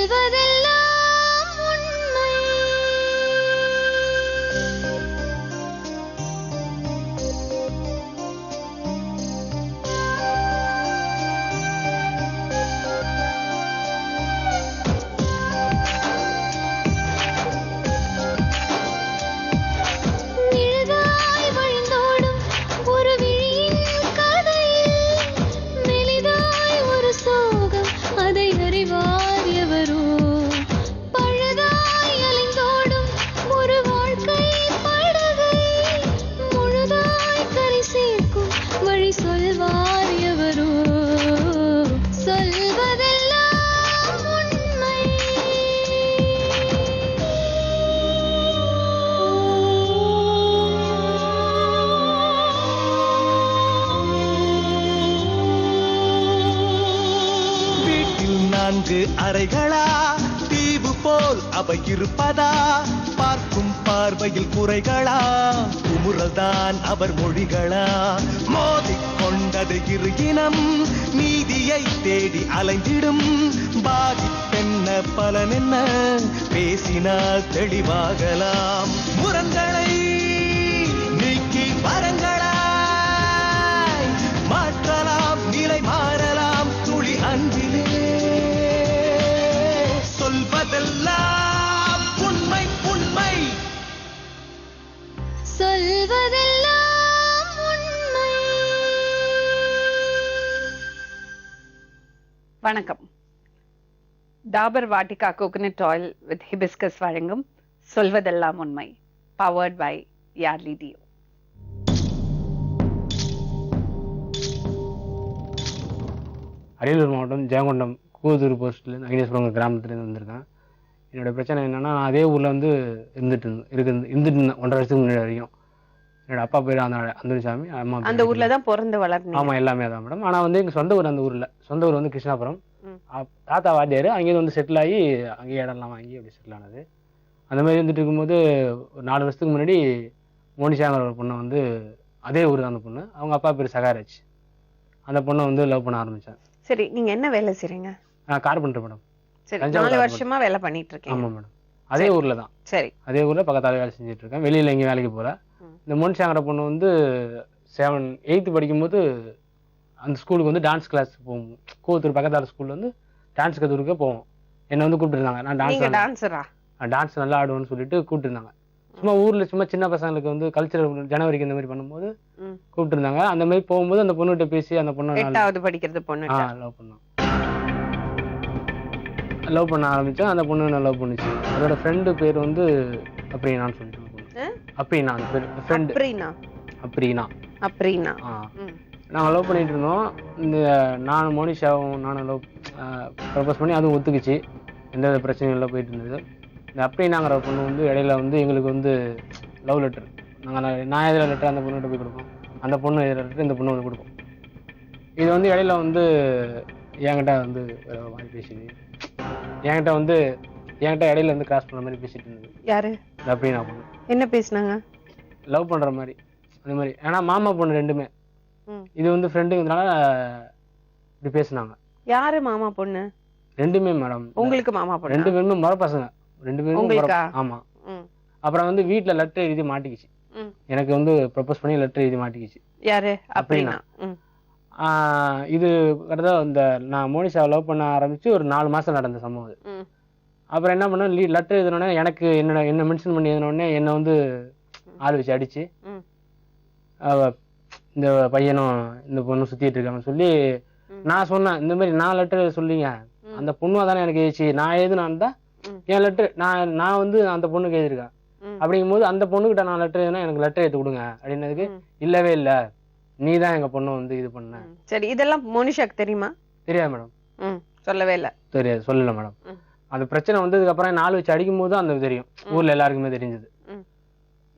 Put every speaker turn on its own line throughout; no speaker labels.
சொல்வதெல்லாம் உண்மை. நிழலாய் வழிந்தோடும் ஒரு விழியின் கதையில் மெலிதாய் ஒரு சோகம், அதை அறிவார் எவரோ. பழுதாய் அலைந்தோடும் ஒரு வாழ்க்கை படகை முழுதாய் கரை சேர்க்கும் வழி சொல்வார் எவரோ. சொல்வதெல்லாம் உண்மை.
வீட்டில் 4 அறைகளா, தீவு போல் அவை இருப்பதா? பார்க்கும் பார்வையில் குறைகளா, குமுறல்தான் அவர் மொழிகளா? மோதிக்கொண்டது இரு இனம், நீதியை தேடி அலைந்திடும். பாதிப்பென்ன பலனென்ன, பேசினால் தெளிவாகலாம். முரண்களை நீக்கி வரங்களாய் மாற்றலாம், நிலை மாறலாம் துளி அன்பிலே. சொல்வதெல்லாம் உண்மை உண்மை.
சொல்வதெல்லாம் உண்மை.
வணக்கம். Dabur Vatika coconut oil with hibiscus வழங்கும் சொல்வதெல்லாம் உண்மை, பவர்ட் பை யார்லி டியோ.
அரியலூர் மாவட்டம் ஜெயங்கொண்டம் கூவத்தூர் போஸ்ட்லேருந்து அகிலேஸ்வரங்க கிராமத்துலேருந்து வந்திருக்கேன். என்னோடய பிரச்சனை என்னென்னா, நான் அதே ஊரில் வந்து இருந்துட்டு இருந்தேன் 1.5 வருஷத்துக்கு முன்னாடி வரைக்கும். என்னோட அப்பா பேர் அந்தோனிசாமி, அம்மா
அந்த ஊர்ல தான் பிறந்து வளர்ந்தீங்க?
ஆமாம், எல்லாமே தான் மேடம். ஆனால் வந்து எங்கள் சொந்த ஊர் அந்த ஊரில், சொந்த ஊர் வந்து கிருஷ்ணாபுரம். தாத்தா வாத்தியார் அங்கேயே வந்து செட்டில் ஆகி அங்கேயே இடம்லாம் வாங்கி அப்படி செட்டில் ஆனது. அந்த மாதிரி வந்துட்டு இருக்கும்போது ஒரு 4 வருஷத்துக்கு முன்னாடி மோனிஷாங்கிற ஒரு பொண்ணை வந்து, அதே ஊர் தான் அந்த பொண்ணு, அவங்க அப்பா பேர் சகாராஜ், அந்த பொண்ணை வந்து லவ் பண்ண ஆரம்பித்தேன்.
சரி, நீங்க என்ன வேலை செய்றீங்க?
நான் கார்பெண்டர் மேடம்.
சரி, 4 வருஷமா வேலை பண்ணிட்டு இருக்கீங்க?
ஆமாம் மேடம், அதே ஊரில் தான்.
சரி,
அதே ஊரில் பக்கத்தால் வேலை செஞ்சுட்டு இருக்கேன். வெளியில் எங்கேயும் வேலைக்கு போகல. இந்த மோனிஷாங்கிற பொண்ணு வந்து 8th படிக்கும்போது அந்த ஸ்கூலுக்கு வந்து டான்ஸ் கிளாஸ் போவோம். கூவத்தூர் பக்கத்தால் ஸ்கூலில் வந்து டான்ஸ் கற்றுக்க போவோம். என்னை வந்து கூப்பிட்டுருந்தாங்க. நான்
டான்ஸரா?
டான்ஸ் நல்லா ஆடுவேன்னு சொல்லிட்டு கூப்பிட்டுருந்தாங்க. சும்மா ஊரில் சும்மா சின்ன பசங்களுக்கு வந்து கல்ச்சரல் ஜனவரிக்கு இந்த மாதிரி பண்ணும்போது கூப்பிட்டுருந்தாங்க. அந்த மாதிரி போகும்போது அந்த பொண்ணுகிட்ட பேசி அந்த பொண்ணு
8வது படிக்கிறது பொண்ணு
லவ் பண்ண ஆரம்பித்தேன். அந்த பொண்ணு நான் லவ் பண்ணிச்சு. அதோட ஃப்ரெண்டு பேர் வந்து அப்ரீனான்னு சொல்லிட்டு அப்ரீனா, அந்த பேர் ஃப்ரெண்டு அப்ரீனா. நாங்கள் லவ் பண்ணிட்டு இருந்தோம். இந்த நான் மோனிஷாவும் நானும் லவ் ப்ரப்போஸ் பண்ணி அதுவும் ஒத்துக்குச்சு. எந்த வித பிரச்சனையும் இல்லை, போயிட்டு இருந்தது. இந்த அப்ரீனாங்கிற பொண்ணு வந்து இடையில வந்து எங்களுக்கு வந்து லவ் லெட்டர், நான் எதில் லெட்டர் அந்த பொண்ணுகிட்ட போய் கொடுப்போம், அந்த பொண்ணு எதில் லெட்டர் இந்த பொண்ணு வந்து கொடுப்போம். இது வந்து இடையில வந்து என்கிட்ட வந்து மாதிரி பேசிது. என்கிட்ட இடையில வந்து கிராஸ் பண்ண மாதிரி பேசிட்டு இருந்தது.
யாரு?
அப்ரீனா பொண்ணு.
என்ன பேசினாங்க?
லவ் பண்ற மாதிரி அந்த மாதிரி. ஏன்னா மாமா பொண்ணு ரெண்டுமே. இது வந்து ஃப்ரெண்டுங்கிறதுனால இப்படி பேசினாங்க.
யாரு மாமா பொண்ணு?
ரெண்டுமே மேடம்.
உங்களுக்கு மாமா பொண்ணு?
2 பேருமே முறை பசங்க, 2 பேரும். ஆமா. அப்புறம் வந்து வீட்டுல லெட்டர் எழுதி மாட்டிக்கிச்சு. எனக்கு வந்து ப்ரப்போஸ் பண்ணி லெட்டர் எழுதி மாட்டிக்கிச்சு.
யாரு? அப்ரீனா.
இது கரெக்டா இந்த நான் மோனிஷாவை லவ் பண்ண ஆரம்பிச்சு ஒரு 4 மாசம் நடந்த சம்பவம் இது. அப்புறம் என்ன பண்ண, லெட்டர் எழுதினோடனே எனக்கு என்ன மென்ஷன் பண்ணி எழுதினோடனே என்னை வந்து ஆள் வச்சு அடிச்சு, இந்த பையனும் இந்த பொண்ணும் சுத்திட்டு இருக்காங்கன்னு சொல்லி நான் சொன்னேன். இந்த மாதிரி நான் லெட்டர் சொல்லிங்க, அந்த பொண்ணு தானே எனக்கு எழுதிச்சு, நான் எழுதுனான் தான் என் லெட்டர் நான் வந்து அந்த பொண்ணுக்கு எழுதிருக்கேன். அப்படிங்கும் போது அந்த பொண்ணுகிட்ட நான் லெட்டர் எழுதுனா எனக்கு லெட்டர் எடுத்து கொடுங்க அப்படின்னதுக்கு, இல்லவே இல்லை, நீ தான் எங்க பொண்ணு வந்து இது பண்ண.
சரி, இதெல்லாம் மோனிஷாக்கு தெரியுமா?
தெரியாது மேடம்.
சொல்லவே இல்லை.
தெரியாது, சொல்லல மேடம். அந்த பிரச்சனை வந்ததுக்கு அப்புறம் 4 வச்சு அடிக்கும் போது அந்த தெரியும், ஊர்ல எல்லாருக்குமே தெரிஞ்சது.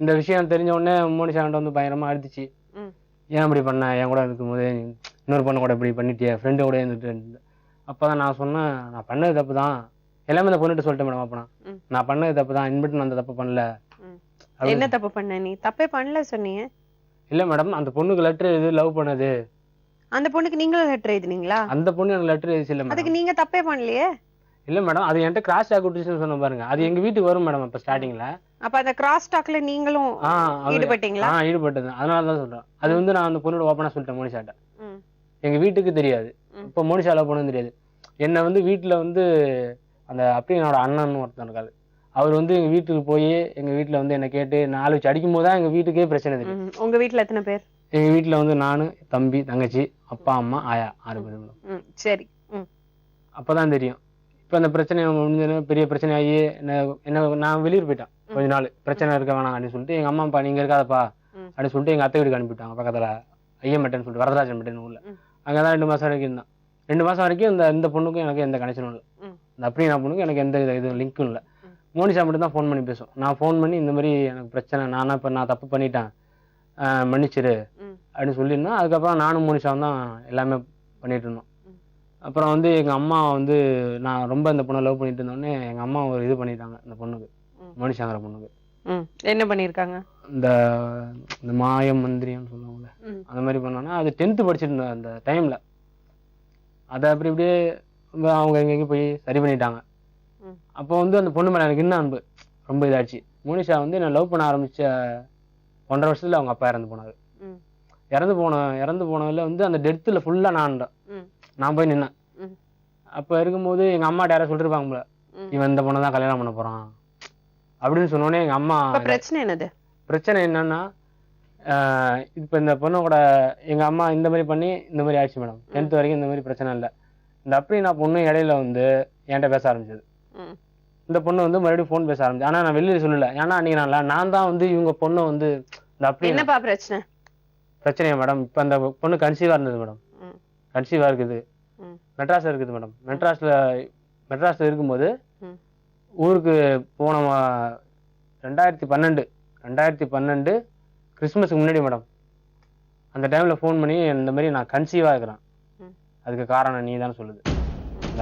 இந்த விஷயம் தெரிஞ்ச உடனே மோனிஷா வந்து பயங்கரமா அடிச்சு, ஏன் இப்படி பண்ண, என் கூட இருக்கும் போது இன்னொரு பொண்ணு கூட இப்படி பண்ணிட்டிய, ஃப்ரெண்டு கூட இருந்துட்டு. அப்பதான் நான் சொன்னேன், நான் பண்ணது தப்பு தான், எல்லாமே அந்த பொண்ணுட்டு சொல்லிட்டேன் மேடம். அப்பனா நான் பண்ணது தப்பு தான், இன்பிட்டு நான் அந்த தப்பு பண்ணல.
என்ன தப்பு பண்ண? நீ தப்பே பண்ணல சொன்னீங்க.
இல்ல மேடம், அந்த பொண்ணுக்கு லெட்டர் எழுதி லவ் பண்ணது.
அந்த பொண்ணுக்கு நீங்களும் லெட்டர் எழுதினீங்களா?
அந்த பொண்ணு எனக்கு லெட்டர் எழுதி இல்ல.
அதுக்கு நீங்க தப்பே பண்ணலையே.
இல்ல மேடம், அது என்கிட்ட கிராஸ் டாக்குட்டேஷன் சொன்ன பாருங்க, அது எங்க வீட்டுக்கு வரும் மேடம். அப்ப ஸ்டார்டிங்ல
அப்ப அந்த கிராஸ் டாக்ல நீங்களும் ஈடுபட்டீங்களா?
ஈடுபட்டது. அதனால தான் சொல்றேன். அது வந்து நான் அந்த பொண்ணோட ஓப்பனா சொல்லிட்டேன் மோனிஷாட்ட.
ம்.
எங்க வீட்டுக்கு தெரியாது. இப்ப மோனிஷா லவ் பண்ணது தெரியாது. என்ன வந்து வீட்டுல வந்து அந்த அப்படியே என்னோட அண்ணன் ஒருத்தன் இருக்காரு, அவர் வந்து எங்க வீட்டுக்கு போய் எங்க வீட்டுல வந்து என்ன கேட்டு 4 வச்சு அடிக்கும் போதுதான் எங்க வீட்டுக்கே பிரச்சனை தெரியும்.
உங்க வீட்டுல எத்தனை பேர்?
எங்க வீட்டுல வந்து நானு, தம்பி, தங்கச்சி, அப்பா, அம்மா, ஆயா 6 பேர் மேடம்.
சரி.
அப்பதான் தெரியும். இப்ப அந்த பிரச்சனை முடிஞ்சது, பெரிய பிரச்சனை ஆகி என்ன நான் வெளியூர் போயிட்டேன் கொஞ்ச நாள். பிரச்சனை இருக்க வேணாம் அப்படின்னு சொல்லிட்டு எங்க அம்மா அப்பா நீங்க இருக்காதப்பா அப்படின்னு சொல்லிட்டு எங்க அத்தை வீட்டுக்கு அனுப்பிட்டாங்க. பக்கத்துல ஐயம்பேட்டைன்னு சொல்லிட்டு வரதராஜன் பேட்டைன்னு ஊர்ல. அங்கதான் 2 மாசம் வரைக்கும் இருந்தான். 2 மாசம் வரைக்கும் இந்த பொண்ணுக்கும் எனக்கு எந்த கனெக்ஷனும் இல்லை. இந்த அப்படியே நான் பொண்ணுக்கும் எனக்கு எந்த இது லிங்க்கும் இல்லை. மோனிஷா மட்டும் தான் ஃபோன் பண்ணி பேசும். நான் ஃபோன் பண்ணி இந்த மாதிரி எனக்கு பிரச்சனை, நான் தப்பு பண்ணிட்டேன், மன்னிச்சிரு அப்படின்னு சொல்லியிருந்தேன். அதுக்கப்புறம் நானும் மோனிஷாவும் தான் எல்லாமே பண்ணிட்டு இருந்தோம். அப்புறம் வந்து எங்க அம்மா வந்து நான் ரொம்ப இந்த பொண்ணை லவ் பண்ணிட்டு இருந்தோடனே எங்க அம்மா ஒரு இது பண்ணிட்டாங்க இந்த பொண்ணுக்கு, மோனிஷாங்கிற பொண்ணுக்கு.
என்ன பண்ணிருக்காங்க?
இந்த மாயம் மந்திரியம் சொல்லுவாங்கல்ல, அந்த மாதிரி பண்ணோன்னா அது 10th படிச்சுட்டு இருந்தேன் அந்த டைம்ல. அதை அப்படி இப்படியே அவங்க எங்கேயும் போய் சரி பண்ணிட்டாங்க. அப்போ வந்து அந்த பொண்ணு மேலே எனக்கு இன்னும் அன்பு ரொம்ப இதாச்சு. மோனிஷா வந்து நான் லவ் பண்ண ஆரம்பிச்ச 1.5 வருஷத்துல அவங்க அப்பா இறந்து போனாரு. இறந்து போனதுல வந்து அந்த டெத்தில் ஃபுல்லா நான் போய் நின்னேன். அப்ப இருக்கும்போது எங்க அம்மாட்ட யாரும் சொல்லிருப்பாங்களே, இவன் இந்த பொண்ணை தான் கல்யாணம் பண்ண போறான் அப்படின்னு சொன்னோடனே எங்க அம்மா. பிரச்சனை என்னன்னா, இப்ப இந்த பொண்ணோட எங்க அம்மா இந்த மாதிரி பண்ணி இந்த மாதிரி ஆயிடுச்சு மேடம். 10th வரைக்கும் இந்த மாதிரி பிரச்சனை இல்லை. இந்த அப்படி நான் பொண்ணு இடையில வந்து என்கிட்ட பேச ஆரம்பிச்சது. இந்த பொண்ணு வந்து மறுபடியும் ஃபோன் பேச ஆரம்பிச்சு. ஆனா நான் வெளியில சொல்லல. ஏன்னா அன்னைக்கு நான் தான் வந்து இவங்க பொண்ணை வந்து இந்த அப்படி.
என்னப்பா பிரச்சனையா
மேடம்? இப்ப அந்த பொண்ணு கன்சீவா இருந்தது மேடம். கன்சீவா இருக்குது, மெட்ராஸ்ல இருக்குது மேடம். மெட்ராஸ்ல இருக்கும்போது ஊருக்கு போன 2012 கிறிஸ்துமஸுக்கு முன்னாடி மேடம், அந்த டைம்ல ஃபோன் பண்ணி இந்த மாதிரி நான் கன்சீவா இருக்கிறேன், அதுக்கு காரணம் நீ தான் சொல்லுது.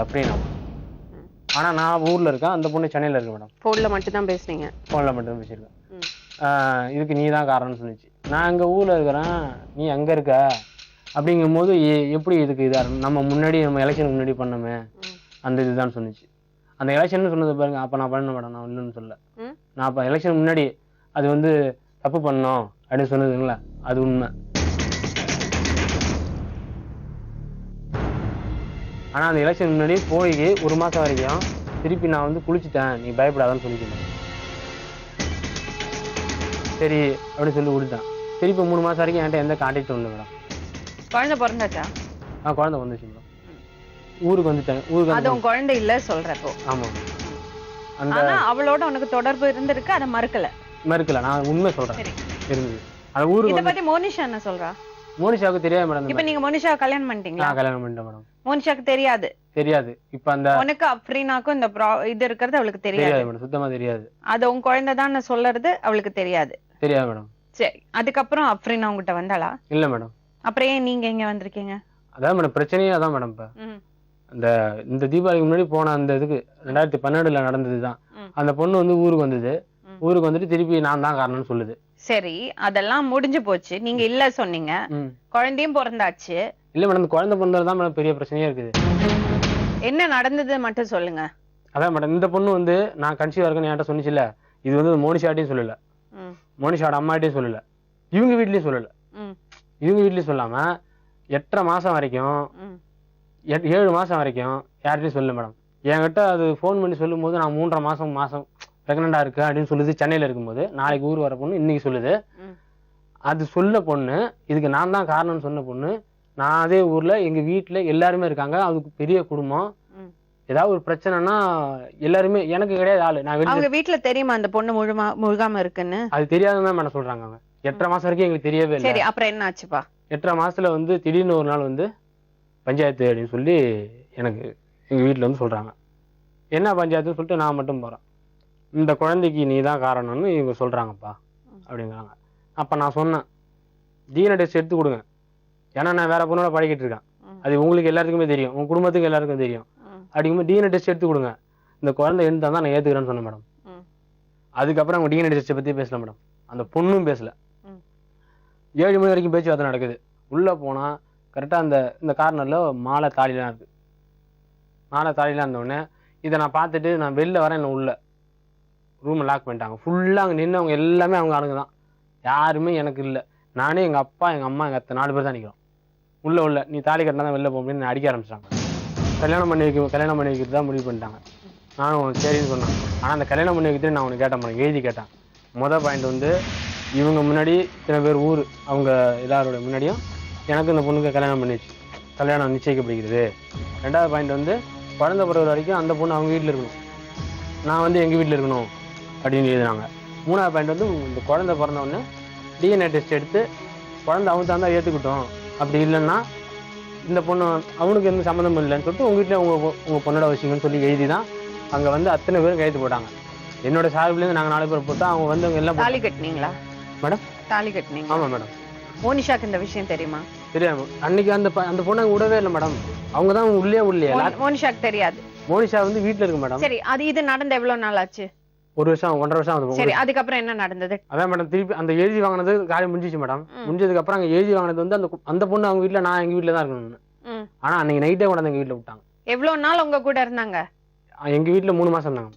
அப்படியே நான் ஆனா நான் ஊர்ல இருக்கேன், அந்த பொண்ணு சென்னையில இருக்கு மேடம்.
போன்ல மட்டும் தான் பேசுனீங்க? போன்ல மட்டும் தான்
பேசியிருக்கேன். இதுக்கு நீ தான் காரணம்னு சொல்லிச்சு. நான் அங்க ஊர்ல இருக்கிறேன், நீ அங்க இருக்க அப்படிங்கும் போது எப்படி இதுக்கு இதா நம்ம எலெக்ஷனுக்கு முன்னாடி பண்ணோமே அந்த இதுதான் சொன்னிச்சு. அந்த எலெக்ஷன் சொன்னது பாருங்க, அப்ப நான் பண்ண மேடம், நான் இல்லைன்னு சொல்ல. நான் அப்ப எலெக்ஷன் முன்னாடி அது வந்து தப்பு பண்ணோம் அப்படின்னு சொன்னதுங்களா, அது உண்மை. ஆனா அந்த எலெக்ஷன் முன்னாடி போய் 1 மாசம் வரைக்கும் திருப்பி நான் வந்து குளிச்சுட்டேன், நீ பயப்படாதான்னு சொல்லிக்கிறேன். சரி அப்படின்னு சொல்லி கொடுத்தேன். திருப்பி 3 மாசம் வரைக்கும் என்கிட்ட எந்த கான்டாக்டும் இல்லை மேடம்.
குழந்தை பிறந்தாச்சா?
குழந்தை வந்துச்சு மேடம். ஊருக்கு வந்துட்டேன்.
அது உன் குழந்தை இல்ல சொல்றப்போ? ஆமா. ஆனா அவளோட உனக்கு தொடர்பு இருந்திருக்கு, அதை மறுக்கல?
நான் உண்மை சொல்றேன், இருந்தது. அந்த ஊருக்கு
இத பத்தி மோனிஷா என்ன சொல்றா?
மோனிஷாவுக்கு தெரியாது மேடம்.
இப்ப நீங்க மோனிஷாவை கல்யாணம் பண்ணிட்டீங்களா?
கல்யாணம் பண்ணிட்டேன் மேடம்.
மோனிஷாக்கு தெரியாது? இப்ப அந்த உனக்கு அப்ரீனாக்கும் இந்த இது இருக்கிறது அவளுக்கு தெரியாது
மேடம், சுத்தமா தெரியாது.
அது உன் குழந்தை தான் சொல்றது அவளுக்கு தெரியாது
மேடம்.
சரி, அதுக்கப்புறம் அப்ரீனா உங்ககிட்ட வந்தாளா?
இல்ல மேடம்.
அப்புறம் ஏன் நீங்க எங்க வந்திருக்கீங்க?
அதான் மேடம் பிரச்சனையே அதான் மேடம். இப்ப இந்த தீபாவளிக்கு முன்னாடி போன அந்த இதுக்கு 2012 நடந்ததுதான். அந்த பொண்ணு வந்து ஊருக்கு வந்தது. ஊருக்கு வந்துட்டு திருப்பி நான் தான் காரணம்னு சொல்லுது.
சரி, அதெல்லாம் முடிஞ்சு போச்சு, நீங்க இல்ல சொன்னீங்க, குழந்தையும் பிறந்தாச்சு.
இல்ல மேடம், குழந்தை பிறந்ததுதான் மேடம் பெரிய பிரச்சனையா இருக்குது.
என்ன நடந்தது மட்டும் சொல்லுங்க.
அதான் மேடம், இந்த பொண்ணு வந்து நான் கன்சீவா இருக்கேன்னு என்கிட்ட சொன்னிச்சுல, இது வந்து மோனிஷாட்டையும் சொல்லல, மோனிஷாவோட அம்மாட்டையும் சொல்லல, இவங்க வீட்லயும் சொல்லல. இவங்க வீட்லயும் சொல்லாம 8.5 மாசம் வரைக்கும் 7 மாசம் வரைக்கும் யார்கிட்டையும் சொல்லல மேடம். என்கிட்ட அது ஃபோன் பண்ணி சொல்லும் போது நான் 3.5 மாசம் பிரெக்னண்டா இருக்கு அப்படின்னு சொல்லுது. சென்னையில இருக்கும்போது நாளைக்கு ஊர் வர பொண்ணு இன்னைக்கு சொல்லுது. அது சொல்ல பொண்ணு, இதுக்கு நான் தான் காரணம்னு சொன்ன பொண்ணு, நான் அதே ஊர்ல எங்க வீட்டுல எல்லாருமே இருக்காங்க, அதுக்கு பெரிய குடும்பம். ஏதாவது ஒரு பிரச்சனைனா எல்லாருமே எனக்கு கிடையாது ஆளு. நான்
வீட்டுல தெரியுமா அந்த பொண்ணு முழுகாம இருக்குன்னு?
அது தெரியாதுதான் மேடம் சொல்றாங்க. அவங்க 8.5 மாசம் வரைக்கும் எங்களுக்கு தெரியவே இல்லை.
சரி, அப்புறம் என்ன ஆச்சுப்பா?
8.5 மாசத்துல வந்து திடீர்னு ஒரு நாள் வந்து பஞ்சாயத்து அப்படின்னு சொல்லி எனக்கு எங்க வீட்டுல வந்து சொல்றாங்க. என்ன பஞ்சாயத்துன்னு சொல்லிட்டு நான் மட்டும் போறேன். இந்த குழந்தைக்கு நீ தான் காரணம்னு இவங்க சொல்றாங்கப்பா அப்படிங்கிறாங்க. அப்ப நான் சொன்னேன், DNA டெஸ்ட் எடுத்து கொடுங்க, ஏன்னா நான் வேற பொண்ணோட படிக்கிட்டு இருக்கேன், அது உங்களுக்கு எல்லாருக்குமே தெரியும், உங்க குடும்பத்துக்கு எல்லாருக்கும் தெரியும். அப்படிங்கும்போது DNA டெஸ்ட் எடுத்து கொடுங்க, இந்த குழந்தை இருந்தா தான் நான் ஏத்துக்கிறேன்னு சொன்னேன் மேடம். அதுக்கப்புறம் அவங்க DNA டெஸ்ட்டை பத்தி பேசல மேடம். அந்த பொண்ணும் பேசல. 7 மணி வரைக்கும் பேச்சுவார்த்தை நடக்குது. உள்ள போனா கரெக்டா இந்த கார்னர்ல மாலை தாலிலாம் இருக்கு. மாலை தாலிலாம் இருந்தோடனே இதை நான் பார்த்துட்டு நான் வெளில வரேன், என்ன உள்ள ரூமை லாக் பண்ணிட்டாங்க. ஃபுல்லாக அங்கே நின்றவங்க எல்லாமே அவங்க ஆளுங்க தான், யாருமே எனக்கு இல்லை. நானே எங்கள் அப்பா எங்கள் அம்மா எங்கள் அத்தை 4 பேர் தான் நிற்கிறோம். உள்ள நீ தாலி கட்டினா தான் வெளில போக முடியும்னு அடிக்க ஆரம்பிச்சிட்டாங்க. கல்யாணம் பண்ணி வைக்கிறது தான் முடிவு பண்ணிட்டாங்க. நானும் சரின்னு சொன்னேன். ஆனால் அந்த கல்யாணம் பண்ணி வைக்கிறது நான் உனக்கு கேட்டேன், எழுதி கேட்டேன். மொதல் பாயிண்ட் வந்து இவங்க முன்னாடி இத்தனை பேர் ஊர் அவங்க எல்லாரோட முன்னாடியும் எனக்கு இந்த பொண்ணுக்கு கல்யாணம் பண்ணிச்சு, கல்யாணம் நிச்சயிக்கப்படுகிறது. 2வது பாயிண்ட் வந்து குழந்தை பிறகு வரைக்கும் அந்த பொண்ணு அவங்க வீட்டில் இருக்கணும், நான் வந்து எங்கள் வீட்டில் இருக்கணும் அப்படின்னு எழுதினாங்க. 3வது பாயிண்ட் வந்து இந்த குழந்தை பிறந்தவுடனே டிஎன்ஏ டெஸ்ட் எடுத்து குழந்தை அவங்க தான் ஏற்றுக்கிட்டோம், அப்படி இல்லைன்னா இந்த பொண்ணு அவனுக்கு எந்த சம்மந்தம் இல்லைன்னு சொல்லிட்டு உங்கள் வீட்டில் உங்கள் பொண்ணோட வச்சுங்கன்னு சொல்லி எழுதி தான் அங்கே வந்து அத்தனை பேரும் கைது போட்டாங்க. என்னோட சார்பிலேருந்து நாங்கள் 4 பேர் போட்டோம். அவங்க வந்து அவங்க எல்லாம்
தாலி கட்டினீங்களா
மேடம்?
தாலி கட்டினீங்க?
ஆமாம் மேடம்.
மோனிஷாக்கு இந்த விஷயம் தெரியுமா?
தெரியாது. அன்னைக்கு அந்த பொண்ணு அங்கே விடவே இல்லை மேடம். அவங்க தான் உள்ளே
மோனிஷாக்கு தெரியாது.
மோனிஷா வந்து வீட்டில் இருக்கு மேடம்.
சரி, இது நடந்த எவ்வளவு நாள் ஆச்சு?
1 வருஷம் 1.5 வருஷம் ஆகுது.
சரி, அதுக்கப்புறம் என்ன நடந்தது?
அதான் மேடம், திருப்பி அந்த எழுதி வாங்கினது காரியம் முடிஞ்சிச்சு மேடம். முடிஞ்சதுக்கு அப்புறம் அங்கே எழுதி வாங்கினது வந்து அந்த பொண்ணு அவங்க வீட்டில், நான் எங்கள் வீட்டில் தான் இருக்கணும்னு. ஆனா அன்னைக்கு நைட்டே கூட எங்கள் வீட்டில் விட்டாங்க.
எவ்வளவு நாள் உங்க கூட இருந்தாங்க?
எங்க வீட்டில் 3 மாசம் இருந்தாங்க.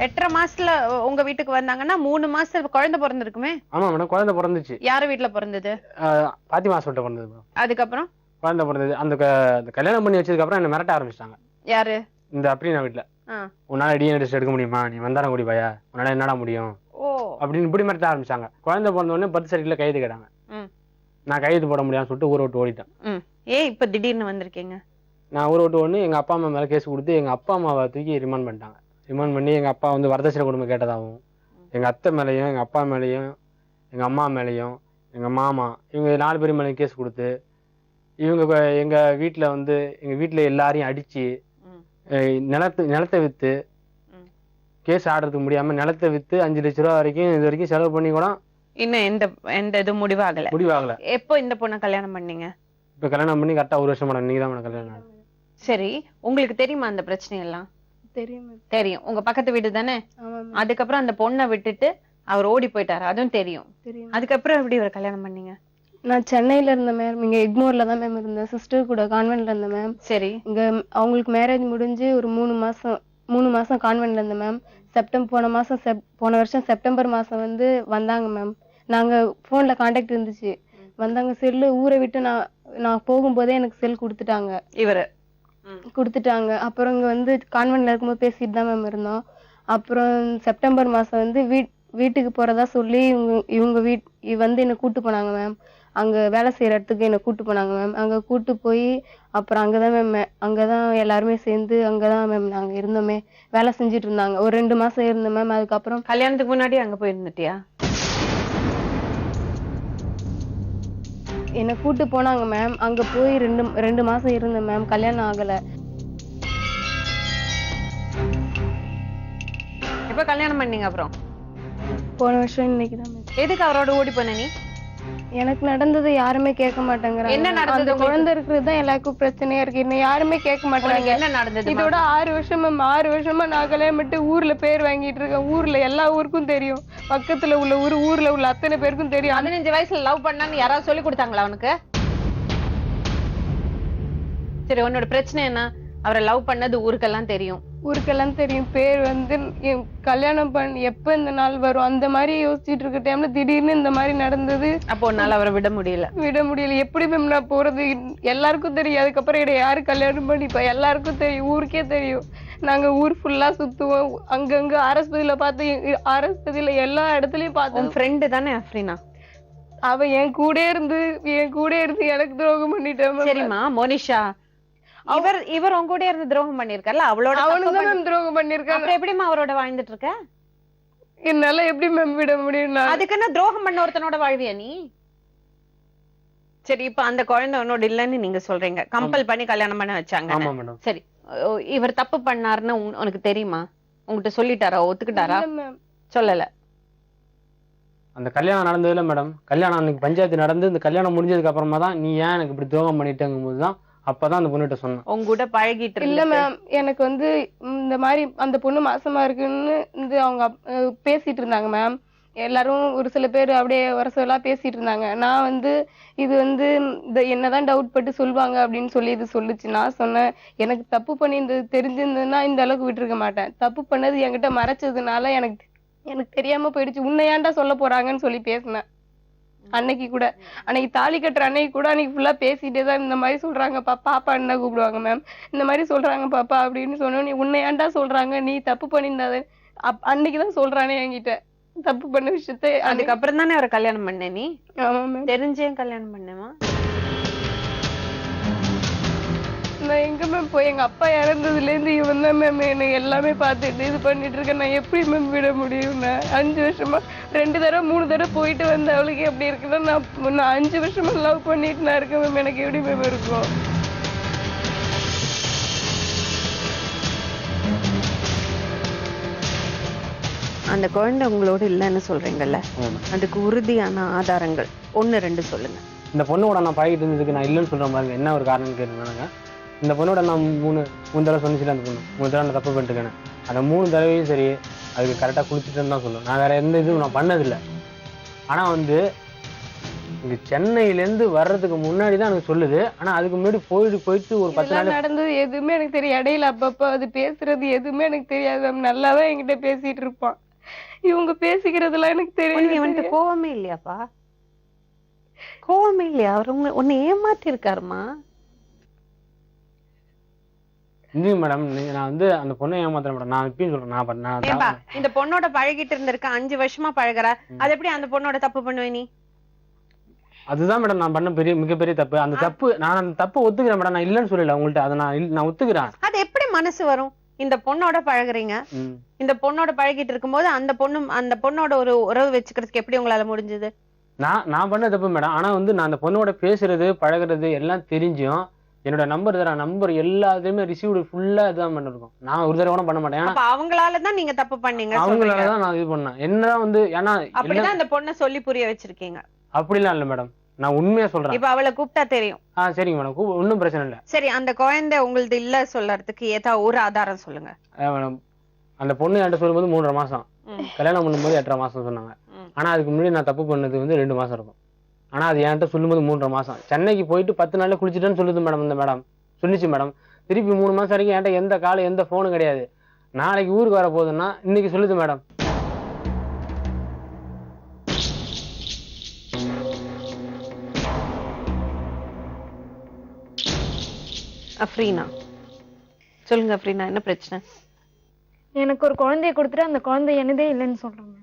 எட்டரை மாசத்துல உங்க வீட்டுக்கு வந்தாங்கன்னா 3 மாசத்துல குழந்தை பிறந்திருக்குமே?
ஆமா மேடம், குழந்தை பிறந்துச்சு.
யாரு வீட்டுல பிறந்தது?
பாத்திமா ஹாஸ்பிட்டல் பிறந்தது மேடம்.
அதுக்கப்புறம்
குழந்தை பிறந்தது. அந்த கல்யாணம் பண்ணி வச்சதுக்கு அப்புறம் என்ன மிரட்ட ஆரம்பிச்சிட்டாங்க.
யாரு?
இந்த அப்படின்னா வீட்டுல, உன்னால டிஎன்ஏ டெஸ்ட் எடுக்க முடியுமா, நீ வந்தாரம் கூடி பையா, உன்னால என்னடா முடியும் அப்படின்னு இப்படி மிரட்ட ஆரம்பிச்சாங்க. குழந்தை பிறந்த உடனே பர்த் சர்டிஃபிகேட்ல கைது கேட்டாங்க. நான் கைது போட முடியாதுன்னு சொல்லிட்டு ஊரை விட்டு ஓடிட்டேன்.
இப்ப திடீர்னு வந்திருக்கீங்க?
நான் ஊரை விட்டு ஒன்று எங்க அப்பா அம்மா மேல கேஸ் கொடுத்து எங்க அப்பா அம்மாவை தூக்கி ரிமாண்ட் பண்ணிட்டாங்க. ரிமாண்ட் பண்ணி எங்க அப்பா வந்து வரதட்சணை குடும்பம் கேட்டதாகவும், எங்க அத்தை மேலேயும் எங்க அப்பா மேலேயும் எங்க அம்மா மேலேயும் எங்க மாமா இவங்க 4 பேர் மேலேயும் கேஸ் கொடுத்து இவங்க எங்க வீட்டுல வந்து எங்க வீட்டுல எல்லாரையும் அடிச்சு நிலத்தை வித்து கேஸ் ஆடுறதுக்கு முடியாம நிலத்தை வித்து 5 லட்ச ரூபா வரைக்கும் இது வரைக்கும் செலவு பண்ணி கூட
இன்னும் எந்த இது முடிவாகல. எப்போ இந்த பொண்ணை கல்யாணம் பண்ணீங்க?
இப்ப கல்யாணம் பண்ணி கரெக்டா 1 வருஷம் மேடம். நீங்க தான் மேடம் கல்யாணம்.
சரி, உங்களுக்கு தெரியுமா அந்த பிரச்சனை எல்லாம்? தெரியும். உங்க பக்கத்து வீடு தானே? அதுக்கப்புறம் அந்த பொண்ணை விட்டுட்டு அவர் ஓடி போயிட்டாரு, அதுவும் தெரியும். அதுக்கப்புறம் எப்படி ஒரு கல்யாணம் பண்ணீங்க?
நான் சென்னையில இருந்தேன் மேம். இங்க எக்மோர்ல தான் மேம் இருந்தேன். சிஸ்டர் கூட கான்வென்ட்ல இருந்தேன் மேம்.
சரி.
இங்க அவங்களுக்கு மேரேஜ் முடிஞ்சு ஒரு 3 மாசம் கான்வென்ட்ல இருந்தேன் மேம். போன வருஷம் செப்டம்பர் மாசம் வந்து வந்தாங்க மேம். நாங்க போன்ல கான்டாக்ட் இருந்துச்சு. வந்தாங்க. செல்லு ஊரை விட்டு நான் போகும்போதே எனக்கு செல் கொடுத்துட்டாங்க.
இவரு
கொடுத்துட்டாங்க. அப்புறம் இங்க வந்து கான்வென்ட்ல இருக்கும்போது பேசிட்டு தான் மேம் இருந்தோம். அப்புறம் செப்டம்பர் மாசம் வந்து வீட்டுக்கு போறதா சொல்லி இவங்க வந்து என்னை கூட்டு போனாங்க மேம். அங்க வேலை செய்யற இடத்துக்கு என்னை கூட்டு போனாங்க மேம். அங்க கூட்டு போய் அப்புறம் அங்கதான் மேம், அங்கதான் எல்லாருமே சேர்ந்து அங்கதான் மேம் நாங்க இருந்தோமே, வேலை செஞ்சுட்டு இருந்தாங்க. ஒரு 2 மாசம் இருந்தேன் மேம். அதுக்கப்புறம்
கல்யாணத்துக்கு முன்னாடி அங்க போயிருந்துட்டியா?
என்னை கூட்டு போனாங்க மேம். அங்க போய் 2 மாசம் இருந்தேன் மேம். கல்யாணம் ஆகல.
எப்ப கல்யாணம் பண்ணீங்க? அப்புறம்
போன வருஷம் இன்னைக்குதான் மேம்.
எதுக்கு அவரோட ஓடி போன நீ?
எனக்கு நடந்தது யாருமே கேட்க மாட்டேங்கிறாங்க.
என்ன நடந்தது?
குழந்தை இருக்கிறதுதான் எல்லாருக்கும் பிரச்சனையா இருக்கு. இன்னும் யாருமே கேட்க மாட்டாங்க.
என்ன நடந்தது?
இதோட 6 வருஷம் மேம். 6 வருஷமா நான் கல்யாணம் பண்ணிட்டு ஊர்ல பேர் வாங்கிட்டு இருக்கேன். ஊர்ல எல்லா ஊருக்கும் தெரியும். பக்கத்துல உள்ள ஊர்ல உள்ள அத்தனை பேருக்கும் தெரியும்.
15 வயசுல லவ் பண்ணான்னு யாராவது சொல்லி கொடுத்தாங்களா அவனுக்கு? சரி, உன்னோட பிரச்சனை என்ன? அவரை லவ் பண்ணது ஊருக்கெல்லாம் தெரியும்.
ஊருக்கெல்லாம் தெரியும். பேர் வந்து கல்யாணம் பண்ணி எப்ப இந்த நாள் வரும் அந்த மாதிரி யோசிச்சுட்டு இருக்க டைம்ல திடீர்னு இந்த மாதிரி நடந்தது.
அப்போ உன்னால அவரை விட முடியல. எப்படி மேம் நான் போறது? எல்லாருக்கும் தெரியும். அதுக்கப்புறம் இடைய யாரு கல்யாணம் பண்ணிப்பா? எல்லாருக்கும் தெரியும். ஊருக்கே தெரியும். நாங்க ஊர் ஃபுல்லா சுத்துவோம். அங்கங்க ஆர்எஸ்பதியில பார்த்து, ஆர்எஸ்பதியில எல்லா இடத்துலயும் பார்த்தோம். ஃப்ரெண்டு தானே அஃப்ரீனா?
அவ என் கூட இருந்து எனக்கு துரோகம் பண்ணிட்டேன்.
சரிம்மா மோனிஷா, இவர் உங்க கூட இருந்து துரோகம் பண்ணிருக்காருல்ல,
அவனுக்கு துரோகம் பண்ணிருக்காரு.
அப்புறம் எப்படிமா அவரோட வாழ்ந்துட்டு இருக்க?
என்னால எப்படி மேம் விட முடியும்?
அதுக்கு என்ன துரோகம் பண்ண ஒருத்தனோட வாழ்வியா நீ? சரி, இப்ப அந்த குழந்தை உன்னோட இல்லன்னு நீங்க சொல்றீங்க. கம்பல் பண்ணி கல்யாணம் பண்ண வச்சாங்க. சரி, இவர் தப்பு பண்ணாருன்னு உனக்கு தெரியுமா? உங்ககிட்ட சொல்லிட்டாரா? ஒத்துக்கிட்டாரா? சொல்லல.
அந்த கல்யாணம் நடந்ததுல மேடம், கல்யாணம் அன்னைக்கு பஞ்சாயத்து நடந்து இந்த கல்யாணம் முடிஞ்சதுக்கு அப்புறமா தான் நீ ஏன் எனக்கு இப்படி துரோகம் பண்ணிட்டேங்கும் போதுதான் அப்பதான் அந்த பொண்ணுகிட்ட சொன்னேன்.
உங்க கூட பழகிட்டு
இல்ல மேம். எனக்கு வந்து இந்த மாதிரி அந்த பொண்ணு மாசமா இருக்குன்னு அவங்க பேசிட்டு இருந்தாங்க மேம்.
எல்லாரும் ஒரு சில பேர் அப்படியே வரசெல்லாம் பேசிட்டு இருந்தாங்க. நான் வந்து இது வந்து இந்த என்னதான் டவுட் பட்டு சொல்லுவாங்க அப்படின்னு சொல்லி இது சொல்லுச்சு. நான் சொன்னேன், எனக்கு தப்பு பண்ணியிருந்தது தெரிஞ்சிருந்ததுன்னா இந்த அளவுக்கு விட்டுருக்க மாட்டேன். தப்பு பண்ணது என்கிட்ட மறைச்சதுனால எனக்கு எனக்கு தெரியாம போயிடுச்சு. உன்னை ஏன்டா சொல்ல போறாங்கன்னு சொல்லி பேசினேன். அன்னைக்கு கூட அன்னைக்கு தாலி கட்டுற அன்னைக்கு கூட அன்னைக்கு ஃபுல்லா பேசிட்டே தான் இந்த மாதிரி சொல்றாங்க பாப்பா என்ன கூப்பிடுவாங்க மேம், இந்த மாதிரி சொல்றாங்க பாப்பா அப்படின்னு சொன்னோம். நீ உன்னை ஏன்டா சொல்றாங்க, நீ தப்பு பண்ணியிருந்தாத அன்னைக்குதான் சொல்றானே என்கிட்ட தப்பு பண்ண விஷயத்த.
அதுக்கப்புறம் தானே அவரை கல்யாணம் பண்ண நீ?
ஆமா மேம்.
தெரிஞ்சே கல்யாணம் பண்ணேமா?
நான் எங்க மேம் போய் எங்க அப்பா இறந்ததுல இருந்து இவன் தான் மேம் எனக்கு எல்லாமே பார்த்துட்டு இது பண்ணிட்டு இருக்கேன். நான் எப்படி மேம் விட முடியும்? நான் 5 வருஷமா 2 தடவை 3 தடவை போயிட்டு வந்த அவளுக்கு எப்படி இருக்குன்னா நான் 5 வருஷமா லவ் பண்ணிட்டு நான் இருக்கேன் மேம். எனக்கு எப்படி மேம் இருக்கும்?
அந்த குழந்தை உங்களோட இல்லைன்னு சொல்றீங்கல்ல, அதுக்கு உறுதியான ஆதாரங்கள் 1 2 சொல்லுங்க.
இந்த பொண்ணோட நான் பழகிட்டு இருந்ததுக்கு நான் இல்லைன்னு சொல்ற மாதிரி என்ன ஒரு காரணம் கேட்டுருந்தாங்க. இந்த பொண்ணோட நான் 3 தடவை சொன்னிச்சுல, அந்த பொண்ணு 3 தடவை நான் தப்பு பண்ணிட்டுருக்கேன். அந்த 3 தடவையும் சரி அதுக்கு கரெக்டாக குளிச்சுட்டுன்னு தான் சொல்லுவேன். நான் வேற எந்த இதுவும் நான் பண்ணதில்லை. ஆனால் வந்து இங்க சென்னையிலேருந்து வர்றதுக்கு முன்னாடி தான் எனக்கு சொல்லுது. ஆனால் அதுக்கு முன்னாடி போயிட்டு ஒரு 10 நாள்
நடந்தது எதுவுமே எனக்கு தெரியும். இடையில அப்பப்போ அது பேசுறது எதுவுமே எனக்கு தெரியாது மேம். நல்லாதான் என்கிட்ட பேசிட்டு இருப்பான். இவங்க பேசிக்கிறதுலாம் எனக்கு தெரியும்.
வந்துட்டு கோவமே இல்லையாப்பா? கோவமே இல்லையா? அவர் உன்னை ஏமாத்தி இருக்காருமா?
இல்லைங்க மேடம், நான் வந்து அந்த பொண்ணை ஏமாத்துறேன் மேடம். நான் இப்பயும் சொல்றேன், நான்
இந்த பொண்ணோட பழகிட்டு இருந்திருக்க 5 வருஷமா பழகுற, அது எப்படி அந்த பொண்ணோட தப்பு பண்ணுவே நீ?
அதுதான் மேடம் நான் பண்ண மிகப்பெரிய தப்பு. அந்த தப்பு நான் அந்த தப்பு ஒத்துக்கிறேன் மேடம். நான் இல்லைன்னு சொல்லல உங்கள்ட்ட, அதை நான் ஒத்துக்கிறேன்.
அது எப்படி மனசு வரும்? இந்த பொண்ணோட பழகுறீங்க, இந்த பொண்ணோட பழகிட்டு இருக்கும்போது அந்த பொண்ணோட ஒரு உறவு வச்சுக்கிறதுக்கு எப்படி உங்களால முடிஞ்சது?
நான் பண்ண தப்பு மேடம். ஆனா வந்து நான் அந்த பொண்ணோட பேசுறது பழகுறது எல்லாம் தெரிஞ்சும் என்னோட நம்பர் எல்லாத்தையுமே ரிசீவ்டு ஃபுல்லா இதுதான் பண்ணிருக்கோம். நான் ஒரு தடவை கூட பண்ண மாட்டேன்.
அப்ப அவங்களாலதான் நீங்க தப்பு பண்ணீங்க.
அவங்களாலதான் நான் இது பண்ணேன். என்னதான் வந்து ஏன்னா
அப்படிதான் அந்த பொண்ணை சொல்லி புரிய வச்சிருக்கீங்க.
அப்படிலாம் இல்ல மேடம், நான் உண்மையா சொல்றேன்.
இப்ப அவளை கூப்பிட்டா தெரியும்.
சரிங்க மேடம், ஒன்னும் பிரச்சனை இல்ல.
சரி, அந்த குழந்தை உங்களது இல்ல சொல்றதுக்கு ஏதாவது ஒரு ஆதாரம் சொல்லுங்க.
அந்த பொண்ணு என்கிட்ட சொல்லும்போது 3.5 மாசம், கல்யாணம் பண்ணும்போது 8.5 மாசம் சொன்னாங்க. ஆனா அதுக்கு முன்னாடி நான் தப்பு பண்ணது வந்து 2 மாசம் இருக்கும். ஆனா அது என்கிட்ட சொல்லும்போது 3.5 மாசம். சென்னைக்கு போயிட்டு 10 நாள்ல குளிச்சுட்டேன்னு சொல்லுது மேடம். இந்த மேடம் சொல்லிச்சு மேடம். திருப்பி 3 மாசம் வரைக்கும் என்கிட்ட எந்த காலம் எந்த போனும் கிடையாது. நாளைக்கு ஊருக்கு வர போகுதுன்னா இன்னைக்கு சொல்லுது மேடம்.
அஃப்ரீனா சொல்லுங்க. அஃப்ரீனா, என்ன பிரச்சனை?
எனக்கு ஒரு குழந்தைய கொடுத்துட்டு அந்த குழந்தை என்னதே இல்லைன்னு சொல்றேன் மேடம்.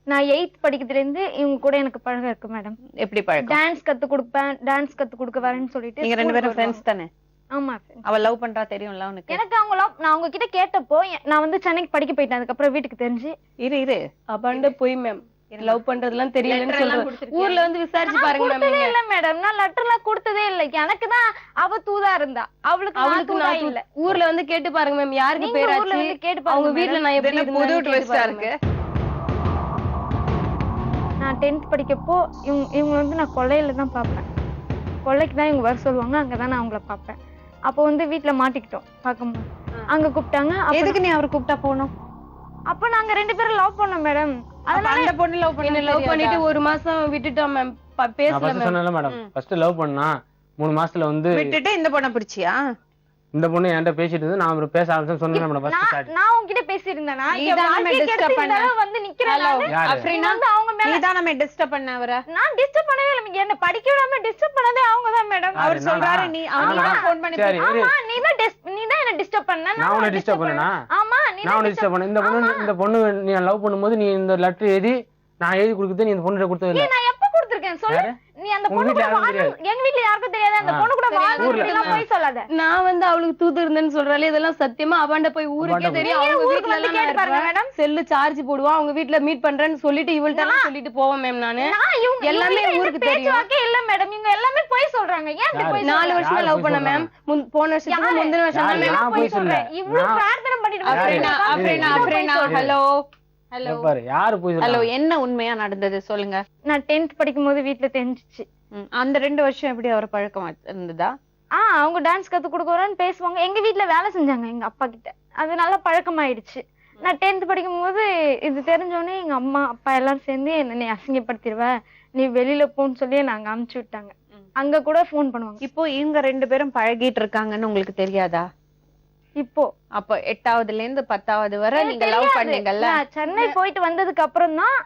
நான் 8th படிக்கிறதுல இருந்து இவங்க கூட எனக்கு பழகம் இருக்கு மேடம்.
எப்படி பழக்கம்?
டான்ஸ் கத்து கொடுப்பேன், டான்ஸ் கத்து கொடுக்க வரேன்னு சொல்லிட்டு
நீங்க 2 பேரும் ஃப்ரெண்ட்ஸ் தானே?
ஆமா.
அவ லவ் பண்றா தெரியும்ல உனக்கு?
எனக்கு நான் அவங்க கிட்ட கேட்டப்போ நான் வந்து சென்னைக்கு படிக்க போயிட்டேன். அதுக்கப்புறம் வீட்டுக்கு தெரிஞ்சு
இரு
அப்பாண்ட போய் மேம் லவ் பண்றதுலாம் தெரியலன்னு சொல்றேன். ஊர்ல வந்து விசாரிச்சு பாருங்க மேம்.
இல்ல மேடம், நான் லெட்டர்லாம் கொடுத்ததே இல்ல. எனக்கு தான் அவ தூதா இருந்தா, அவளுக்கு நான் இல்ல.
ஊர்ல வந்து கேட்டு பாருங்க மேம், யாருக்கு பேராச்சு
கேட்டு
அவங்க
பாருங்க.
வீட்ல நான் எப்படி
புது ட்விஸ்டா இருக்கு.
நான் 10th படிக்கப்போ இவங்க வந்து நான் கொல்லையில தான் பாப்பேன். கொல்லைக்கு தான் இவங்க வர சொல்லுவாங்க, அங்கதான் நான் அவங்கள பாப்பேன். அப்போ வந்து வீட்டுல மாட்டிக்கிட்டோம். பாக்கும்போது அங்க கூப்பிட்டாங்க.
எதுக்கு நீ அவரை கூப்பிட்டா போனோம்?
அப்ப நாங்க 2 பேரும் லவ் பண்ணோம் மேடம்.
அதனால அந்த பொண்ணு லவ்
பண்ணிட்டு 1 மாசம் விட்டுட்டோம் மேம். பேசல
மேடம். ஃபர்ஸ்ட் லவ் பண்ணா 3 மாசத்துல வந்து
விட்டுட்டு இந்த பொண்ணை பிடிச்சியா?
இந்த பொண்ணு என்கிட்ட பேசிட்டு இருந்து நான் அப்புறம் பேச ஆரம்பிச்சேன்னு சொன்னேன் மேடம். ஃபர்ஸ்ட் ஸ்டார்ட்
நான் உன்கிட்ட பேசியிருந்தேனா?
நீதானே டிஸ்டர்ப் பண்ண.
வந்து நிக்கிறேன்.
அஃப்ரீனா,
அவங்க மேல
நீதானே டிஸ்டர்ப் பண்ண அவரை.
நான் டிஸ்டர்ப் பண்ணவே இல்ல. என்ன படிக்க விடாம டிஸ்டர்ப் பண்ணதே அவங்க தான் மேடம்.
அவர் சொல்றாரு நீ அவனுக்கு ஃபோன் பண்ணி
சரி
ஆமா, நீ தான் என்ன டிஸ்டர்ப் பண்ண.
நான் உன்னை டிஸ்டர்ப் பண்ணேனா?
ஆமா,
நான் உன்னை டிஸ்டர்ப் பண்ணேன். இந்த பொண்ணு நீ லவ் பண்ணும்போது நீ இந்த லெட்டர் எழுதி நான் எழுதி கொடுத்தது நீ இந்த பொண்ணுகிட்ட கொடுத்தது இல்ல.
நான் எப்ப கொடுத்திருக்கேன் சொல்லு? நீ அந்த பொண்ணு கூட எங்க வீட்ல யாருக்கும் தெரியாது. அந்த பொண்ணு கூட வாழலாம் போய் சொல்லாத.
நான் வந்து அவளுக்கு தூது இருந்தேன்னு சொல்றாளே, இதெல்லாம் சத்தியமா அவாண்ட போய் ஊருக்கே தெரியும். அவங்க வீட்ல எல்லாம் கேட்டு பாருங்க மேடம். செல்லு சார்ஜ் போடுவான், அவங்க வீட்ல மீட் பண்றேன்னு சொல்லிட்டு இவள்ட்ட சொல்லிட்டு போவேன் மேம். நானு எல்லாமே ஊருக்கு தெரியும்.
இல்ல மேடம், இவங்க எல்லாமே போய் சொல்றாங்க. ஏன் போய்
4 வருஷமா லவ் பண்ண மேம். போன வருஷத்துக்கு முந்தின வருஷம் தான் மேம்
போய் சொல்றேன்.
இவ்ளோ பிரார்த்தனை பண்ணிட்டு
அஃப்ரீனா ஹலோ
பாரு யாரு போய்
ஹலோ, என்ன உண்மையா நடந்தது சொல்லுங்க.
நான் 10th படிக்கும்போது வீட்ல தெரிஞ்சிச்சு.
அந்த 2 வருஷம் எப்படி அவர் பழக்கம் இருந்ததா?
அவங்க டான்ஸ் கத்து கொடுக்கறேன்னு பேசுவாங்க. எங்க வீட்ல வேலை செஞ்சாங்க எங்க அப்பா கிட்ட. அது நல்லா பழக்கமாயிடுச்சு. நான் 10th படிக்கும் போது இது தெரிஞ்சோடனே எங்க அம்மா அப்பா எல்லாரும் சேர்ந்து என்ன நீ அசிங்கப்படுத்திடுவ, நீ வெளியில போன்னு சொல்லி நாங்க அனுப்பிச்சு விட்டாங்க. அங்க கூட ஃபோன் பண்ணுவாங்க.
இப்போ இவங்க 2 பேரும் பழகிட்டு இருக்காங்கன்னு உங்களுக்கு தெரியாதா?
இப்போ
அப்ப 8வதுல இருந்து 10வது வரை நீங்க லவ் பண்ணீங்கல்ல?
நான் சென்னை போயிட்டு வந்ததுக்கு அப்புறம் தான்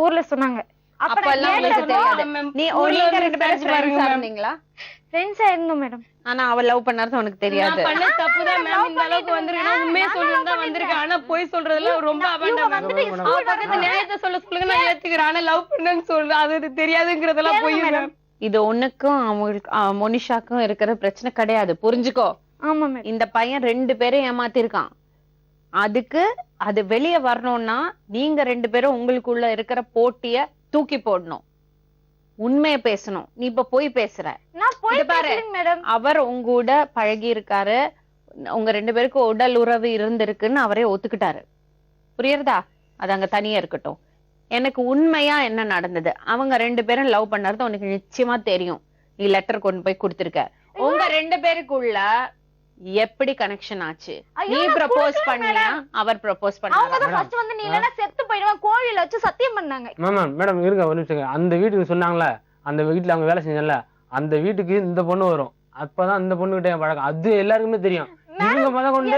ஊர்ல சொன்னாங்க.
அப்பெல்லாம் உங்களுக்கு தெரியாது. நீங்க 2 பேரும் ஃப்ரெண்ட்ஸா இருந்தீங்களா?
ஃப்ரெண்ட்ஸா இருந்தோம் மேடம்.
ஆனா அவ லவ் பண்ணறது உனக்கு தெரியாது.
நான் பண்ண தப்புதான் மேம். இந்த அளவுக்கு வந்திருக்கேன், உண்மையை சொல்லிருந்தா வந்திருக்கேன். ஆனா போய் சொல்றதுல ரொம்ப அபாண்டம். அவ பக்கத்து நியாயத்தை சொல்லுங்க, நான் ஏத்துக்கிறேன். ஆனா லவ் பண்ணேன்னு சொல்றேன், அது தெரியாதுங்கிறதெல்லாம் போய் மேம்.
இது உனக்கும் அவங்களுக்கு மோனிஷாக்கும் இருக்கிற பிரச்சனை கிடையாது, புரிஞ்சுக்கோ.
ஆமா மேடம்.
இந்த பையன் 2 பேரும் ஏமாத்திருக்கான். அதுக்கு அது வெளியே வரணும்னா நீங்க 2 பேரும் உங்களுக்குள்ள இருக்கிற போட்டிய தூக்கி போடணும், உண்மையை பேசணும். நீ இப்ப போய் பேசுற.
நான் போய்
பாரு
மேடம்.
அவர் உங்க கூட பழகி இருக்காரு, உங்க 2 பேருக்கும் உடல் உறவு இருந்திருக்குன்னு அவரே ஒத்துக்கிட்டாரு, புரியுறதா? அது அங்க தனியா இருக்கட்டும். எனக்கு உண்மையா என்ன நடந்தது, அவங்க 2 பேரும் லவ் பண்ணறது உனக்கு நிச்சயமா தெரியும். நீ லெட்டர் கொண்டு போய் கொடுத்திருக்க. உங்க 2 பேருக்குள்ள எப்படி கனெக்ஷன் ஆச்சு? நீ ப்ரப்போஸ் பண்ணியா, அவர் ப்ரப்போஸ்
அவங்க
பண்ணாரா?
தான் ஃபர்ஸ்ட் வந்து நீ இல்லனா செத்து போய்டுவ கோயில வச்சு சத்தியம் பண்ணாங்க.
மேடம் இருங்க ஒரு நிமிஷம். அந்த வீட்டுக்கு சொன்னாங்களே, அந்த வீட்டுல அவங்க வேலை செஞ்சல, அந்த வீட்டுக்கு இந்த பொண்ணு வரும். அப்பதான் இந்த பொண்ணு கிட்ட பழக்கம். அது எல்லாருக்குமே தெரியும். இவங்க முத கொண்டு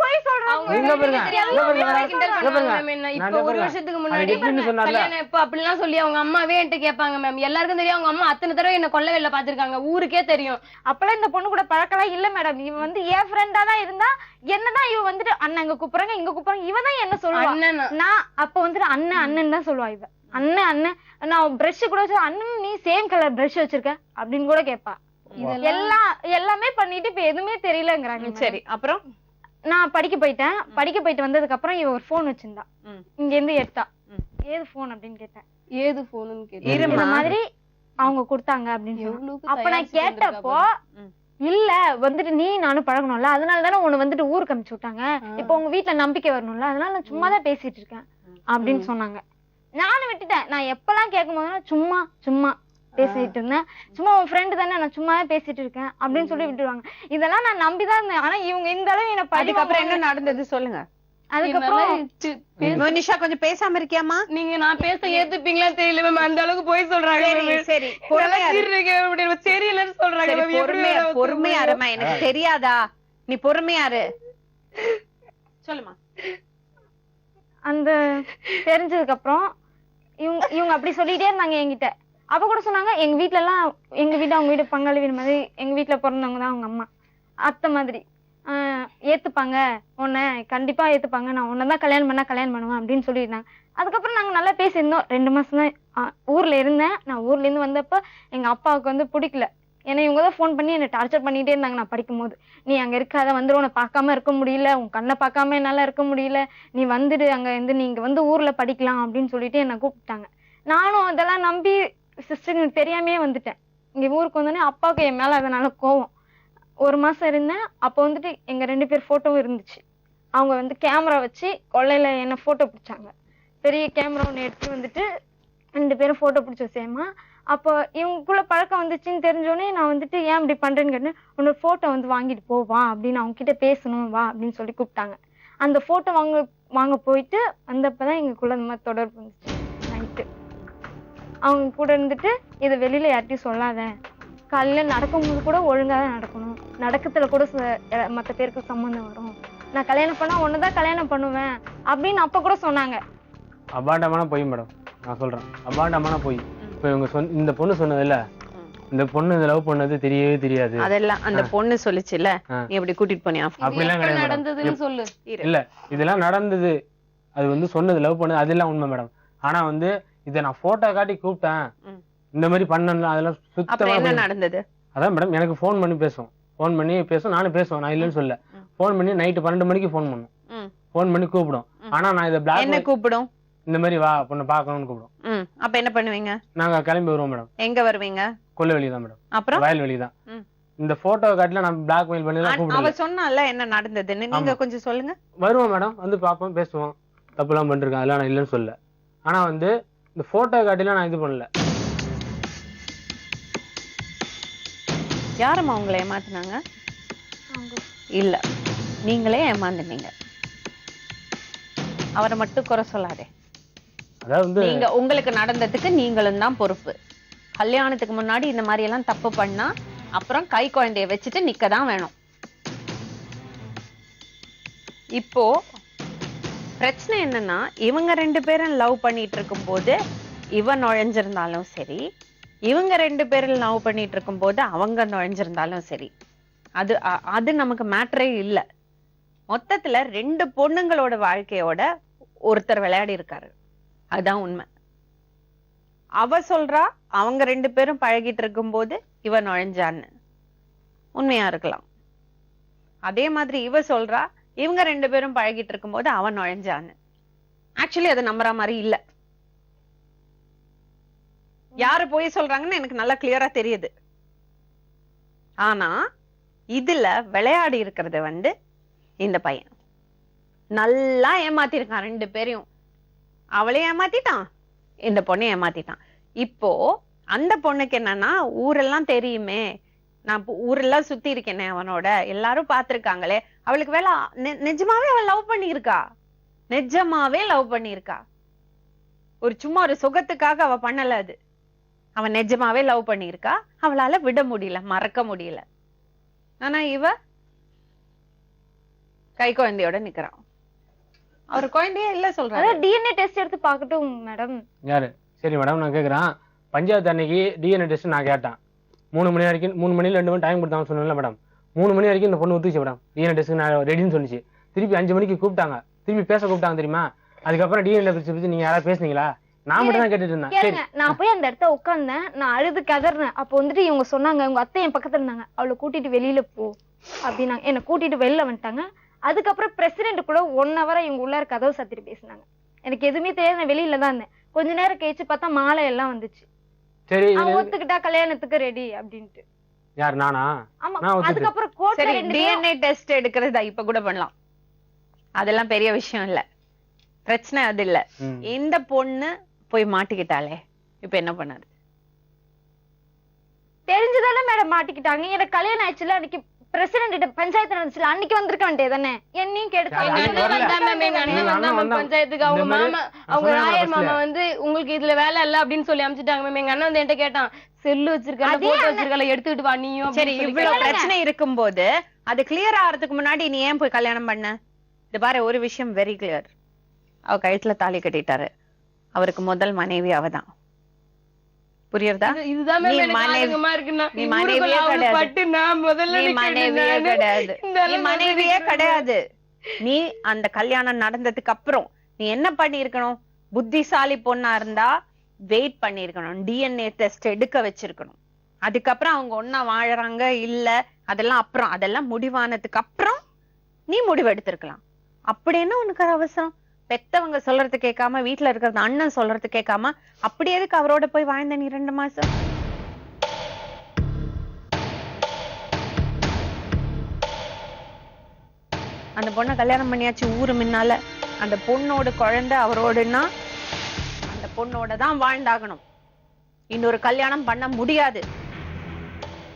போய் சொல்றாங்க.
இங்க பாருங்க, இங்க பாருங்க, இங்க பாருங்க.
இப்ப ஒரு வருஷத்துக்கு முன்னாடி
எப்படின்னு சொன்னார்ல,
கல்யாணம் எப்ப அப்படிலாம் சொல்லி அவங்க அம்மாவே என்கிட்ட கேட்பாங்க மேம். எல்லாருக்கும் தெரியும், அவங்க அம்மா அத்தனை தடவை என்ன கொல்லவேல பாத்துருக்காங்க, ஊருக்கே தெரியும்.
அப்பலாம் இந்த பொண்ணு கூட பழக்கலாம் இல்ல மேடம். இவன் வந்து என் ஃப்ரெண்டா தான் இருந்தா. என்னதான் இவ வந்துட்டு அண்ணன் அங்க கூப்பிடுறாங்க, இங்க கூப்பிடுறாங்க, இவ தான் என்ன சொல்லுவா.
அண்ணனா?
நான் அப்ப வந்துட்டு அண்ணன் அண்ணன் தான் சொல்லுவா. இவ அண்ணன் அண்ணன். நான் பிரஷ் கூட வச்சு அண்ணன் நீ சேம் கலர் பிரஷ் வச்சிருக்க அப்படின்னு கூட கேட்பா. எல்லாமே பண்ணிட்டு இப்ப எதுவுமே தெரியலங்கிறாங்க.
சரி, அப்புறம்
நான் படிக்க போயிட்டு வந்ததுக்கு அப்புறம் இவ ஒரு போன் வச்சிருந்தா. இங்க இருந்து எடுத்தா. ஏது போன் அப்படின்னு கேட்டேன்.
ஏது போனுன்னு கேட்டேன்.
இந்த மாதிரி அவங்க கொடுத்தாங்க அப்படின்னு சொன்னா. அப்ப நான் கேட்டப்போ இல்ல வந்துட்டு நீ நானும் பழகணும்ல, அதனாலதானே உன்னை வந்துட்டு ஊருக்கு அனுப்பிச்சு விட்டாங்க. இப்ப உங்க வீட்டுல நம்பிக்கை வரணும்ல, அதனால நான் சும்மாதான் பேசிட்டு இருக்கேன் அப்படின்னு சொன்னாங்க. நானும் விட்டுட்டேன். நான் எப்பெல்லாம் கேட்கும் போதுனா சும்மா சும்மா பேசிட்டு இருந்தேன். சும்மா உன் ஃப்ரெண்டு தானே, நான் சும்மாவே பேசிட்டு இருக்கேன் அப்படின்னு சொல்லி விட்டுருவாங்க. இதெல்லாம் நான் நம்பிதான் இருந்தேன். ஆனா இவங்க இந்த அளவு என்ன
அதுக்கப்புறம் என்ன நடந்தது சொல்லுங்க.
அதுக்கப்புறம்
மோனிஷா கொஞ்சம் பேசாம இருக்கியாமா?
நீங்க நான் பேச ஏத்துப்பீங்களா தெரியல மேம். அந்த அளவுக்கு போய் சொல்றாங்க.
சரி
தெரியலன்னு சொல்றாங்க.
பொறுமையா இருமா. எனக்கு தெரியாதா? நீ பொறுமையா இரு, சொல்லுமா.
அந்த தெரிஞ்சதுக்கு அப்புறம் இவங்க அப்படி சொல்லிட்டே இருந்தாங்க என்கிட்ட. அப்ப கூட சொன்னாங்க எங்க வீட்டுல எல்லாம், எங்க வீடு அவங்க வீடு பங்காளி வீடு மாதிரி, எங்க வீட்டுல பிறந்தவங்க தான் அவங்க அம்மா அத்தை மாதிரி. ஏத்துப்பாங்க உன்னை, கண்டிப்பா ஏத்துப்பாங்க, நான் உன்னதான் கல்யாணம் பண்ணுவேன் அப்படின்னு சொல்லியிருந்தாங்க. அதுக்கப்புறம் நாங்க நல்லா பேசியிருந்தோம். 2 மாசம் தான் ஊர்ல இருந்தேன். நான் ஊர்ல இருந்து வந்தப்ப எங்க அப்பாவுக்கு வந்து பிடிக்கல. ஏன்னா இவங்கதான் ஃபோன் பண்ணி என்ன டார்ச்சர் பண்ணிட்டே இருந்தாங்க. நான் படிக்கும் போது நீ அங்க இருக்காத, வந்துடு, உன்னை பார்க்காம இருக்க முடியல, உன் கண்ணை பார்க்காம என்னால இருக்க முடியல, நீ வந்துடு, அங்க இருந்து நீங்க வந்து ஊர்ல படிக்கலாம் அப்படின்னு சொல்லிட்டு என்ன கூப்பிட்டாங்க. நானும் அதெல்லாம் நம்பி சிஸ்டர் தெரியாமே வந்துட்டேன். இங்க ஊருக்கு வந்தோடனே அப்பாவுக்கு என் மேல அதனால கோவம். 1 மாசம் இருந்தேன். அப்போ வந்துட்டு எங்க 2 பேர் போட்டோவும் இருந்துச்சு. அவங்க வந்து கேமரா வச்சு கொள்ளையில என்ன போட்டோ பிடிச்சாங்க. பெரிய கேமரா ஒன்று எடுத்து வந்துட்டு 2 பேரும் போட்டோ பிடிச்ச சேமா. அப்போ இவங்களுக்குள்ள பழக்கம் வந்துச்சுன்னு தெரிஞ்சோடனே நான் வந்துட்டு ஏன் இப்படி பண்றேன்னு கேட்டேன். உன்னோட போட்டோ வந்து வாங்கிட்டு போவா அப்படின்னு அவங்க கிட்ட பேசணும் வா அப்படின்னு சொல்லி கூப்பிட்டாங்க. அந்த போட்டோ வாங்க போயிட்டு வந்தப்பதான் எங்களுக்குள்ள இந்த மாதிரி தொடர்பு வந்துச்சு. நைட்டு அவங்க கூட இருந்துட்டு இதை வெளியில யார்ட்டையும் சொல்லாத, காலையில நடக்கும்போது கூட ஒழுங்காதான் நடக்கணும், நடக்கத்துல கூட மற்ற பேருக்கு சம்மந்தம் வரும், நான் கல்யாணம் பண்ணா ஒண்ணுதான் கல்யாணம் பண்ணுவேன் அப்படின்னு அப்ப கூட சொன்னாங்க.
அபாண்டமான போய் மேடம், நான் சொல்றேன் அபாண்டமான போய். இப்ப இவங்க இந்த பொண்ணு சொன்னது இல்ல, இந்த பொண்ணு இந்த லவ் பண்ணது தெரியவே தெரியாது.
அதெல்லாம் அந்த பொண்ணு சொல்லுச்சுல, நீ எப்படி கூட்டிட்டு போனியா?
அப்படிலாம் கிடையாது
நடந்ததுன்னு சொல்லு.
இல்ல இதெல்லாம் நடந்தது, அது வந்து சொன்னது லவ் பண்ணது அதெல்லாம் உண்மை மேடம். ஆனா வந்து இதை நான் போட்டோ காட்டி கூப்பிட்டேன், இந்த மாதிரி பண்ணல, அதெல்லாம் சுத்தமா
என்ன நடந்தது?
அதான் மேடம் எனக்கு ஃபோன் பண்ணி பேசும், நானும் பேசுவேன், நான் இல்லைன்னு சொல்ல. ஃபோன் பண்ணி நைட்டு 12 மணிக்கு ஃபோன் பண்ணும், ஃபோன் பண்ணி கூப்பிடும். ஆனா நான் இதை பிளாக்
என்ன கூப்பிடும்,
இந்த மாதிரி வா பொண்ணு பாக்கணும்னு கூப்பிடும்.
அப்ப என்ன பண்ணுவீங்க?
நாங்க கிளம்பி வருவோம் மேடம்.
எங்க வருவீங்க?
கொல்லைவெளி தான் மேடம்.
அப்புறம்
வயல்வெளி தான். இந்த போட்டோ காட்டில நான் பிளாக்மெயில் பண்ணி தான் கூப்பிடுவேன்.
அவ சொன்னால என்ன நடந்ததுன்னு நீங்க கொஞ்சம் சொல்லுங்க.
வருவோம் மேடம், வந்து பாப்போம், பேசுவோம், தப்புலாம் பண்ணிருக்கேன், அதெல்லாம் நான் இல்லைன்னு சொல்ல. ஆனா வந்து இந்த போட்டோ காட்டில நான் இது பண்ணல.
யாரம்மா உங்களை ஏமாத்துனாங்க? இல்ல, நீங்களே ஏமாந்துட்டீங்க. அவரை மட்டும் குறை சொல்லாதே.
அதாவது வந்து
நீங்க உங்களுக்கு நடந்ததுக்கு நீங்களும் தான் பொறுப்பு. கல்யாணத்துக்கு முன்னாடி இந்த மாதிரி எல்லாம் தப்பு பண்ணா அப்புறம் கை குழந்தைய வச்சுட்டு நிக்கதான் வேணும். இப்போ பிரச்சனை என்னன்னா, இவங்க 2 பேரும் லவ் பண்ணிட்டு இருக்கும் போது இவன் நுழைஞ்சிருந்தாலும் சரி, இவங்க 2 பேரும் லவ் பண்ணிட்டு இருக்கும் போது அவங்க நுழைஞ்சிருந்தாலும் சரி, அது நமக்கு மேட்டரே இல்ல. மொத்தத்துல 2 பொண்ணுங்களோட வாழ்க்கையோட ஒருத்தர் விளையாடி இருக்காரு. அதுதான் உண்மை. அவ சொல்றா அவங்க 2 பேரும் பழகிட்டு இருக்கும் போது இவ நுழைஞ்சான்னு. உண்மையா இருக்கலாம். அதே மாதிரி இவ சொல்றா இவங்க 2 பேரும் பழகிட்டு இருக்கும் போது அவன் நுழைஞ்சான்னு. ஆக்சுவலி அதை நம்புற மாதிரி இல்ல. யாரு போய் சொல்றாங்கன்னு எனக்கு நல்லா கிளியரா தெரியுது. ஆனா இதுல விளையாடி இருக்கிறது வந்து இந்த பையன் நல்லா ஏமாத்திருக்கான் 2 பேரையும். அவளே ஏமாத்திட்டான், இந்த பொண்ணை ஏமாத்திட்டான். இப்போ அந்த பொண்ணுக்கு என்னன்னா, ஊரெல்லாம் தெரியுமே, நான் ஊரெல்லாம் சுத்தி இருக்கேனே அவனோட, எல்லாரும் பாத்திருக்காங்களே, அவளுக்கு வேலை நிஜமாவே அவள் லவ் பண்ணியிருக்கா. நிஜமாவே லவ் பண்ணியிருக்கா. ஒரு சும்மா ஒரு சுகத்துக்காக அவ பண்ணல. அது அவன் நிஜமாவே லவ் பண்ணியிருக்கா. அவளால விட முடியல, மறக்க முடியல. ஆனா இவ கை குழந்தையோட நிக்கிறான். அவர் குழந்தையே இல்ல சொல்றாரு.
டிஎன்ஏ டெஸ்ட் எடுத்து பார்க்கட்டும் மேடம்.
யாரு? சரி மேடம், நான் கேட்குறேன். பஞ்சாயத்து அன்னைக்கு டிஎன்ஏ டெஸ்ட் நான் கேட்டேன். 3 மணி வரைக்கும் 3 மணில 2 மணி டைம் கொடுத்தாங்க சொன்னேன்ல மேடம். 3 மணி வரைக்கும் இந்த பொண்ணு ஒத்துச்சு மேடம். டிஎன்ஏ டெஸ்ட் நான் ரெடின்னு சொன்னிச்சு. திருப்பி 5 மணிக்கு கூப்பிட்டாங்க. திருப்பி பேச கூப்பிட்டாங்க தெரியுமா? அதுக்கப்புறம் டிஎன்ஏ டெஸ்ட் பத்தி நீங்க யாராவது பேசுனீங்களா? நான் மட்டும் தான் கேட்டுட்டு இருந்தேன்.
கேளுங்க, நான் போய் அந்த இடத்த உட்கார்ந்தேன், நான் அழுது கதறினேன். அப்போ வந்துட்டு இவங்க சொன்னாங்க, உங்க அத்தை என் பக்கத்துல இருந்தாங்க, அவளை கூட்டிட்டு வெளியில போ அப்படின்னாங்க. என்னை கூட்டிட்டு வெளில வந்துட்டாங்க. அதுக்கப்புறம் பிரசிடென்ட் கூட 1 hour இவங்க உள்ளார கதவு சத்திட்டு பேசினாங்க. எனக்கு எதுவுமே தெரியாது, நான் வெளியில தான் இருந்தேன். கொஞ்ச நேரம் கழிச்சு பார்த்தா மாலை எல்லாம் வந்துச்சு.
சரி,
அவன் ஒத்துக்கிட்டா கல்யாணத்துக்கு ரெடி அப்படின்ட்டு.
யார்? நானா?
ஆமா.
நான் ஒத்துக்கிட்டேன்.
அதுக்கப்புறம் கோர்ட்ல
சரி,
2
டிஎன்ஏ டெஸ்ட் எடுக்கிறதா இப்ப கூட பண்ணலாம். அதெல்லாம் பெரிய விஷயம் இல்ல. பிரச்சனை அது இல்ல. இந்த பொண்ணு போய் மாட்டிக்கிட்டாலே இப்ப என்ன பண்ணாரு?
தெரிஞ்சுதானே மேடம் மாட்டிக்கிட்டாங்க. எனக்கு கல்யாணம் ஆயிடுச்சுல, அன்னைக்கு பிரசிடென்ட் பஞ்சாயத்து நடந்துச்சுல, அன்னைக்கு வந்திருக்க வேண்டியது தானே. என்னையும் கெடுத்தாங்க.
பஞ்சாயத்துக்கு அவங்க மாமா, அவங்க ராயர் மாமா வந்து உங்களுக்கு இதுல வேலை இல்ல அப்படின்னு சொல்லி அனுப்பிச்சிட்டாங்க மேம். எங்க அண்ணன் வந்து என்கிட்ட கேட்டான், செல்லு வச்சிருக்கல, போட்டோ வச்சிருக்கல, எடுத்துக்கிட்டு வா நீயும்.
சரி, இவ்வளவு பிரச்சனை இருக்கும்போது அது கிளியர் ஆகிறதுக்கு முன்னாடி நீ ஏன் போய் கல்யாணம் பண்ண? இது பாரு, ஒரு விஷயம் வெரி கிளியர். அவ கழுத்துல தாலி கட்டிட்டாரு. அவருக்கு முதல் மனைவி அவதான். புரியுறதா?
இதுதான்
நீ மனைவியே கிடையாது. நீ அந்த கல்யாணம் நடந்ததுக்கு அப்புறம் நீ என்ன பண்ணிருக்கணும்? புத்திசாலி பொண்ணா இருந்தா வெயிட் பண்ணிருக்கணும். டிஎன்ஏ டெஸ்ட் எடுக்க வச்சிருக்கணும். அதுக்கப்புறம் அவங்க ஒன்னா வாழறாங்க இல்ல அதெல்லாம் அப்புறம், அதெல்லாம் முடிவானதுக்கு அப்புறம் நீ முடிவு எடுத்திருக்கலாம். அப்படின்னு உனக்கு அவசரம்? பெத்தவங்க சொல்றது கேட்காம, வீட்டுல இருக்கிறது அண்ணன் சொல்றது கேட்காம, அப்படி எதுக்கு அவரோட போய் வாழ்ந்த நீ 2 மாசம்? அந்த பொண்ணை கல்யாணம் பண்ணியாச்சு ஊரு முன்னால. அந்த பொண்ணோட குழந்தை அவரோடனா அந்த பொண்ணோட தான் வாழ்ந்தாகணும். இன்னொரு கல்யாணம் பண்ண முடியாது.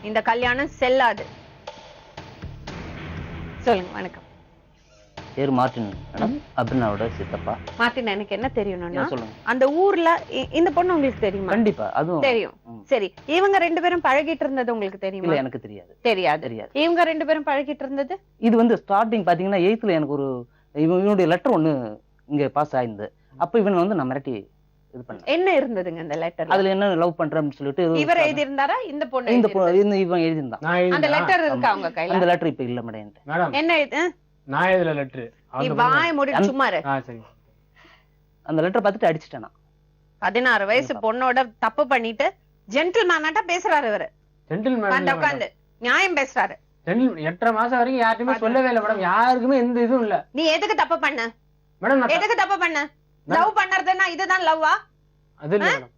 இந்த கல்யாணம் செல்லாது. சொல்லுங்க. வணக்கம்.
பேர் மார்டின் மேடம். அபினாவோட சித்தப்பா.
மார்டின், எனக்கு என்ன தெரியணும்னா,
சொல்லுங்க.
அந்த ஊர்ல இந்த பொண்ணு உங்களுக்கு தெரியுமா?
கண்டிப்பா, அதுவும்
தெரியும். சரி, இவங்க 2 பேரும் பழகிட்டு இருந்தது உங்களுக்கு தெரியுமா?
இல்ல, எனக்கு தெரியாது.
தெரியாது. இவங்க 2 பேரும் பழகிட்டு இருந்தது
இது வந்து ஸ்டார்டிங் பாத்தீங்கன்னா 8th எனக்கு ஒரு இவனுடைய லெட்டர் ஒண்ணு இங்க பாஸ் ஆயிருந்தது. அப்ப இவன் வந்து நான் மிரட்டி இது பண்ணேன்.
என்ன இருந்ததுங்க அந்த லெட்டர்?
அதுல என்ன லவ் பண்றேன்னு சொல்லிட்டு
இவர் எழுதி இருந்தாரா? இந்த பொண்ணு
இவன் எழுதியிருந்தான்.
அந்த லெட்டர் இருக்கா உங்க கையில?
அந்த லெட்டர் இப்ப இல்ல மேடம்.
என்ன இது?
நான் எழுதல லெட்டர்.
நீ வாய் மூடி சும்மா இரு.
சரி.
அந்த லெட்டர் பார்த்துட்டு அடிச்சிட்டேன்.
16 வயசு பொண்ணோட தப்பு பண்ணிட்டு ஜென்டில்மேனாட்டா பேசுறாரு இவரு.
ஜென்டில்மேன்
உட்கார்ந்து நியாயம் பேசுறாரு.
8.5 மாசம் வரைக்கும் யாருக்குமே சொல்லவே இல்ல மேடம். யாருக்குமே எந்த இதுவும் இல்ல.
நீ எதுக்கு தப்பு பண்ண
மேடம்?
எதுக்கு தப்பு பண்ண? லவ் பண்றதுன்னா இதுதான் லவ்வா?
அது இல்ல மேடம்.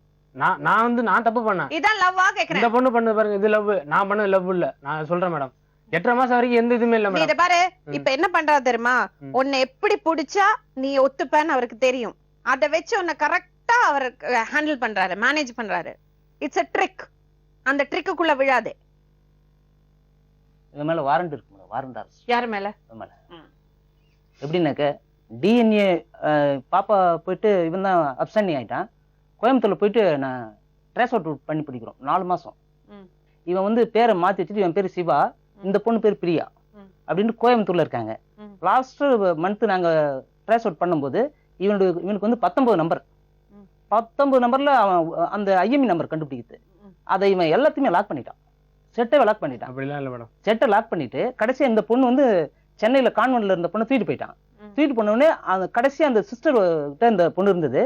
நான் வந்து நான் தப்பு பண்ணேன்.
இதான் லவ்வா கேக்குறேன்.
இந்த பொண்ணு பண்ணது பாருங்க, இது லவ். நான் பண்ணது லவ் இல்ல. நான் சொல்றேன் மேடம், 8.5 மாசம் வரைக்கும் எந்த இதுவுமே இல்ல மேடம்.
இத பாரு, இப்ப என்ன பண்றா தெரியுமா? உன்னை எப்படி புடிச்சா நீ ஒத்துப்பேன்னு அவருக்கு தெரியும். அத வச்சு உன்னை கரெக்டா அவர் ஹேண்டில் பண்றாரு, மேனேஜ் பண்றாரு. It's a trick. அந்த ட்ரிக்குள்ள விழாதே.
இவன் மேல வாரண்ட் இருக்கு மேடம். வாரண்ட் அரசு
யார் மேல?
மேல எப்படின்னாக்க டிஎன்ஏ பாப்பா போயிட்டு இவன் தான் அப்சண்டிங் ஆயிட்டான். கோயம்புத்தூர்ல போயிட்டு நான் ட்ரேஸ் அவுட் பண்ணி பிடிக்கிறோம் 4 மாசம். இவன் வந்து பேரை மாத்தி வச்சுட்டு இவன் பேர் சிவா, இந்த பொண்ணு பேர் பிரியா அப்படின்னு கோயம்புத்தூர்ல இருக்காங்க. லாஸ்ட் மந்த் நாங்க ட்ரேஸ் அவுட் பண்ணும்போது இவனுக்கு வந்து 19 நம்பர் 19 நம்பர்ல அவன் அந்த ஐஎம்இ நம்பர் கண்டுபிடிக்குது. அதை இவன் எல்லாத்தையுமே லாக் பண்ணிட்டான், செட்டை லாக் பண்ணிட்டான்.
அப்படிலாம் இல்லை மேடம்.
செட்டை லாக் பண்ணிட்டு கடைசியா இந்த பொண்ணு வந்து சென்னையில கான்வென்ட்ல இருந்த பொண்ணு தூக்கிட்டு போயிட்டான். தூக்கிட்டு போன உடனே அந்த கடைசியா அந்த சிஸ்டர் கிட்ட இந்த பொண்ணு இருந்தது.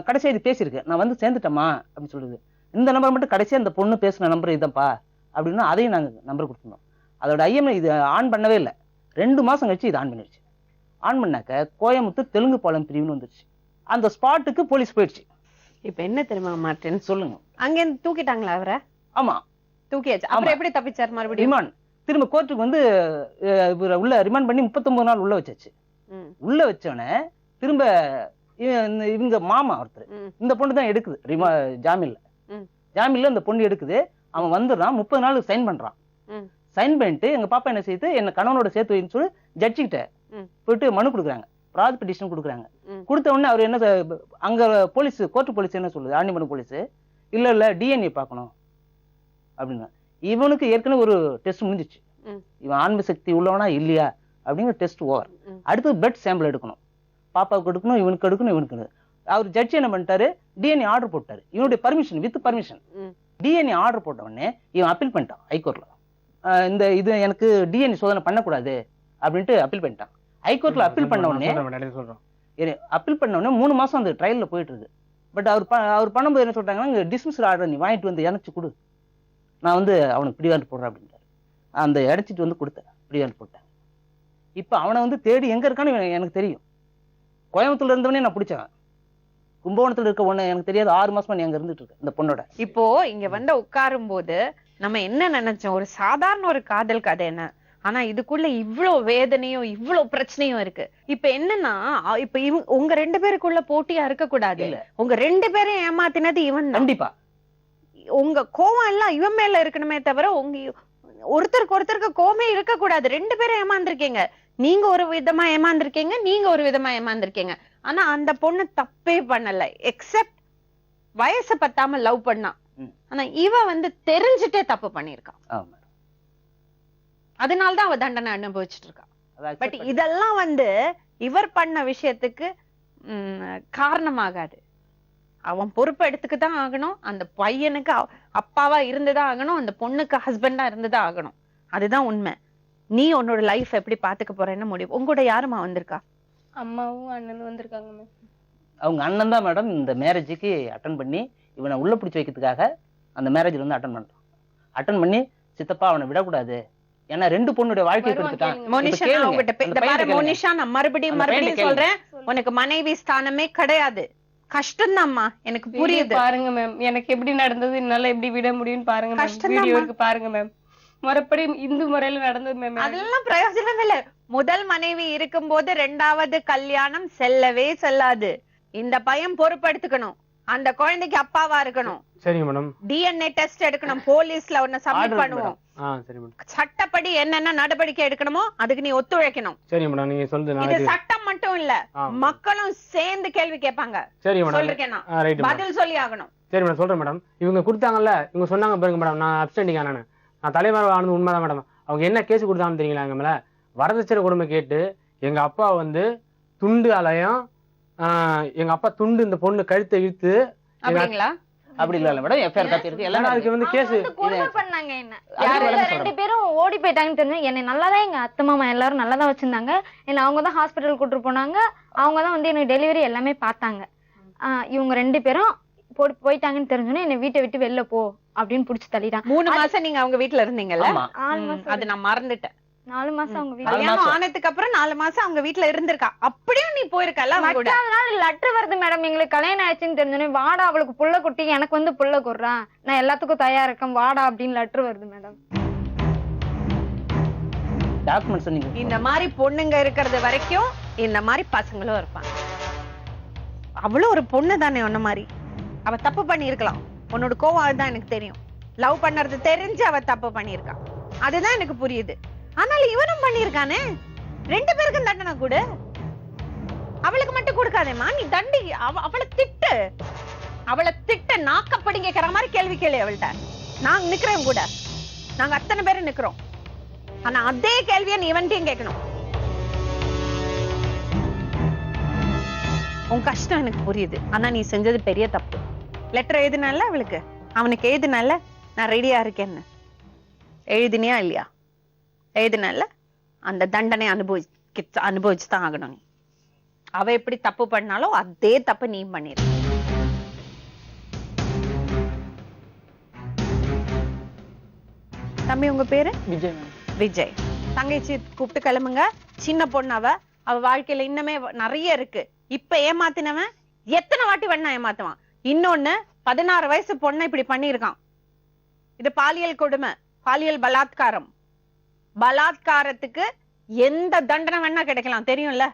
கடைசியா இது பேசியிருக்கு, நான் வந்து சேர்ந்துட்டேம்மா அப்படின்னு சொல்லுது. இந்த நம்பர் மட்டும் கடைசியா அந்த பொண்ணு பேசின நம்பர் இதப்பா அப்படின்னா அதையும் நாங்க நம்பர் கொடுத்துருந்தோம். அதோட ஐஎம்ஐ இது ஆன் பண்ணவே இல்லை. 2 மாசம் கழிச்சு இது ஆன் பண்ணிடுச்சு. ஆன் பண்ணாக்க கோயம்புத்தூர் தெலுங்கு பாலம் பிரிவுன்னு வந்துருச்சு. அந்த ஸ்பாட்டுக்கு போலீஸ் போயிடுச்சு.
இப்ப என்ன தெரியுமா மார்ட்டின்,
சொல்லுங்க.
அங்க இருந்து தூக்கிட்டாங்களா அவரை?
ஆமா,
தூக்கியாச்சு. அப்புறம் எப்படி தப்பிச்சார் மறுபடியும்?
ரிமாண்ட் திரும்ப கோர்ட்டுக்கு வந்து இவரை உள்ள ரிமாண்ட் பண்ணி 39 நாள் உள்ள வச்சாச்சு. உள்ள வச்சோடனே திரும்ப இவங்க மாமா ஒருத்தர் இந்த பொண்ணு தான் எடுக்குது ஜாமீன்ல இந்த பொண்ணு எடுக்குது. அவன் வந்துடுறான், 30 நாள் சைன் பண்றான். சைன் பண்ணிட்டு எங்க பாப்பா என்ன செய்யுது, என்ன கணவனோட சேர்த்து வைன்னு சொல்லி ஜட்ஜி கிட்ட போயிட்டு மனு கொடுக்குறாங்க, ப்ராத் பெட்டிஷன் கொடுக்குறாங்க. கொடுத்த உடனே அவர் என்ன அங்க போலீஸ் கோர்ட்டு போலீஸ் என்ன சொல்லுது, ஆண்டிமன் போலீஸ் இல்ல டிஎன்ஏ பார்க்கணும் அப்படின்னா. இவனுக்கு ஏற்கனவே ஒரு டெஸ்ட் முடிஞ்சிச்சு, இவன் ஆன்ம சக்தி உள்ளவனா இல்லையா அப்படிங்கிற டெஸ்ட் ஓவர். அடுத்து பிளட் சாம்பிள் எடுக்கணும், பாப்பாவுக்கு எடுக்கணும், இவனுக்கு எடுக்கணும், இவனுக்கு. அவர் ஜட்ஜி என்ன பண்ணிட்டாரு, டிஎன்ஏ ஆர்டர் போட்டாரு. இவனுடைய permission with permission DNA order போட்ட உடனே இவன் அப்பீல் பண்ணிட்டான் ஹைகோர்ட்ல. இந்த இது எனக்கு டிஎன்ஏ சோதனை பண்ணக்கூடாது அப்படின்ட்டு அப்பீல் பண்ணிட்டான். ஹைகோர்ட்ல அப்பீல் பண்ண உடனே 3 மாசம் அந்த ட்ரையல்ல போயிட்டு இருக்கு. பட் அவர் பண்ணும்போது என்ன சொல்றாங்கன்னா, டிஸ்மிஸ் ஆர்டர் நீ வாங்கிட்டு வந்து இணைச்சு கொடு, நான் வந்து அவனுக்கு பிடிவாண்டு போடுறேன் அப்படின்ட்டாரு. அந்த இடைச்சிட்டு வந்து கொடுத்தேன், பிடிவாண்டு போட்டேன். இப்ப அவனை வந்து தேடி எங்க இருக்கான்னு எனக்கு தெரியும். கோயம்புத்தூர்ல இருந்தவனே நான் பிடிச்சேன். கும்பகோணத்துல இருக்க ஒண்ணு எனக்கு தெரியாது. 6 மாசமா நீ அங்க இருந்துட்டு இருக்க இந்த பொண்ணோட.
இப்போ இங்க வந்து உட்காரும் போது நம்ம என்ன நினைச்சோம், ஒரு சாதாரண ஒரு காதல் கதை என்ன, ஆனா இதுக்குள்ள இவ்ளோ வேதனையும் இவ்ளோ பிரச்சனையும் இருக்கு. இப்ப என்னன்னா, இப்ப உங்க 2 பேருக்குள்ள போட்டியா இருக்க கூடாது. உங்க 2 பேரையும் ஏமாத்தினது இவன்.
கண்டிப்பா
உங்க கோவம் எல்லாம் இவன் மேல இருக்கணுமே தவிர ஒருத்தருக்கு ஒருத்தருக்கு கோவமே இருக்க கூடாது. 2 பேரும் ஏமாந்துருக்கீங்க. நீங்க ஒரு விதமா ஏமாந்துருக்கீங்க, நீங்க ஒரு விதமா ஏமாந்துருக்கீங்க. ஆனா அந்த பொண்ணு தப்பே பண்ணல, எக்ஸப்ட் வயசு பத்தாம லவ் பண்ணா. ஆனா இவ வந்து தெரிஞ்சுட்டே தப்பு பண்ணிருக்கான். அதனாலதான் அவ தண்டனை அனுபவிச்சுட்டு இருக்கா. பட் இதெல்லாம் வந்து இவர் பண்ண விஷயத்துக்கு காரணமாகாது. அவன் பொறுப்பு எடுத்துக்கிதான் ஆகணும். அந்த பையனுக்கு அப்பாவா இருந்துதான் ஆகணும், அந்த பொண்ணுக்கு ஹஸ்பண்டா இருந்துதான் ஆகணும். அதுதான் உண்மை. நீ உன்னோட லைஃப் எப்படி பாத்துக்க போறேன்னு முடியும். உங்களோட யாருமா வந்திருக்கா?
அம்மாவும் அண்ணனும் வந்திருக்காங்க மேம்.
அவங்க அண்ணன் தான் மேடம் இந்த மேரேஜுக்கு அட்டன் பண்ணி இவனை உள்ள பிடிச்சி வைக்கிறதுக்காக அந்த மேரேஜ்ல வந்து அட்டன் பண்றான். அட்டன் பண்ணி சித்தப்பா அவனை விடக்கூடாது, ஏன்னா 2 பொண்ணுடைய வாழ்க்கை எடுத்துட்டான்.
மோனிஷா, நான் மறுபடியும் சொல்றேன், உனக்கு மனைவி ஸ்தானமே கிடையாது. கஷ்டம்தான்மா, எனக்கு புரியுது.
பாருங்க மேம், எனக்கு எப்படி நடந்தது, என்னால எப்படி விட முடியும்னு பாருங்க. கஷ்டம் பாருங்க மேம், முறைப்படி இந்து முறையில நடந்தது மேம்.
அதெல்லாம் பிரயோஜனம் இல்ல. முதல் மனைவி இருக்கும் போது 2வது கல்யாணம் செல்லவே செல்லாது. இந்த பையன் பொறுப்பெடுத்துக்கணும், அந்த குழந்தைக்கு அப்பாவா இருக்கணும்.
சரிங்க மேடம்.
டிஎன்ஏ டெஸ்ட் எடுக்கணும், போலீஸ்ல ஒன்னு சப்மிட் பண்ணுவோம்.
சரி மேடம்.
சட்டப்படி என்னென்ன நடவடிக்கை எடுக்கணுமோ அதுக்கு நீ ஒத்துழைக்கணும்.
சரி மேடம், நீங்க சொல்றது
இது சட்டம் மட்டும் இல்ல, மக்களும் சேர்ந்து கேள்வி கேட்பாங்க.
சரி மேடம்,
சொல்லிருக்கேன், பதில் சொல்லி ஆகணும்.
சரி மேடம், சொல்றேன் மேடம். இவங்க கொடுத்தாங்கல்ல, இவங்க சொன்னாங்க பாருங்க மேடம், நான் அப்சென்டிங் ஆனேன், நான் தலைவர் ஆனது உண்மைதான் மேடம். அவங்க என்ன கேஸ் கொடுத்தாங்கன்னு தெரியுங்களா, எங்க மேல வரதட்சணை கொடுமை கேட்டு எங்க அப்பா வந்து துண்டு அலையம், எங்க அப்பா துண்டு இந்த பொண்ணு கழுத்தை இழுத்து.
அப்படிங்களா?
அப்படி இல்ல மேடம், எஃப்ஐஆர் காப்பி இருக்கு, எல்லாம் அதுக்கு வந்து கேஸ்
பண்ணாங்க. என்ன யாரு 2 பேரும் ஓடி போயிட்டாங்கன்னு தெரிஞ்சு என்னை நல்லாதான் எங்க அத்தை மாமா எல்லாரும் நல்லாதான் வச்சிருந்தாங்க. என்ன அவங்கதான் ஹாஸ்பிட்டல் கூட்டிட்டு போனாங்க, அவங்கதான் வந்து எனக்கு டெலிவரி எல்லாமே பார்த்தாங்க. இவங்க 2 பேரும் போயிட்டாங்கன்னு தெரிஞ்சோன்னே என்னை வீட்டை விட்டு வெளில போ அப்படின்னு புடிச்சு தள்ளிட்டாங்க.
3 மாசம் நீங்க அவங்க வீட்டுல இருந்தீங்கல்ல? அது நான் மறந்துட்டேன்.
4 மாசம் அவங்க வீட்டுல.
கல்யாணம் ஆனதுக்கு அப்புறம் 4 மாசம் அவங்க வீட்டுல இருந்திருக்கா. அப்படியும் நீ போயிருக்கல?
லெட்டர் வருது மேடம், எங்களுக்கு கல்யாணம் ஆயிடுச்சுன்னு தெரிஞ்சோன்னே, வாடா அவளுக்கு புள்ள குட்டி, எனக்கு வந்து புள்ள குடுறான், நான் எல்லாத்துக்கும் தயாரா இருக்கேன், வாடா அப்படின்னு லெட்டர் வருது மேடம்.
இந்த மாதிரி பொண்ணுங்க இருக்கிறது வரைக்கும் இந்த மாதிரி பசங்களும் இருப்பாங்க. அவளும் ஒரு பொண்ணு தானே, உன்ன மாதிரி. அவ தப்பு பண்ணிருக்கலாம், உன்னோட கோவம் அதுதான் எனக்கு தெரியும். லவ் பண்றது தெரிஞ்சு அவ தப்பு பண்ணிருக்கா, அதுதான் எனக்கு புரியுது. ஆனாலும் இவனும் பண்ணிருக்கானே, 2 பேருக்கும் தண்டனை கூட. அவளுக்கு மட்டும் கொடுக்காதேம்மா, நீ தண்டி அவளை திட்டு, அவளை திட்டு நாக்கப்படிங்கிற மாதிரி கேள்வி கேளு அவள்கிட்ட. நாங்க நிக்கிறோம் கூட, நாங்க அத்தனை பேரும் நிக்கிறோம். ஆனா அதே கேள்வியை நீ இவன்ட்டையும் கேட்கணும். உன் கஷ்டம் எனக்கு புரியுது, ஆனா நீ செஞ்சது பெரிய தப்பு. லெட்டர் எழுதினால அவளுக்கு, அவனுக்கு எழுதினால நான் ரெடியா இருக்கேன்னு எழுதினியா இல்லையா? எழுதினால அந்த தண்டனை அனுபவிச்சுதான் ஆகணும். நீ அவ எப்படி தப்பு பண்ணாலும் அதே தப்பு நீ பண்ணிரு. தம்பி உங்க பேரு?
விஜய்.
விஜய். தங்கச்சி கூப்பிட்டு கிளம்புங்க. சின்ன பொண்ணு அவ வாழ்க்கையில இன்னமே நிறைய இருக்கு. இப்ப ஏமாத்தினவன் எத்தனை வாட்டி வேணா ஏமாத்துவான். இன்னொன்னு 16 வயசு பொண்ணை இப்படி பண்ணிருக்கான். இது பாலியல் கொடுமை, பாலியல் பலாத்காரம். பலாத்காரத்துக்கு எந்த தண்டனை வேணா கிடைக்கலாம், தெரியும்ல?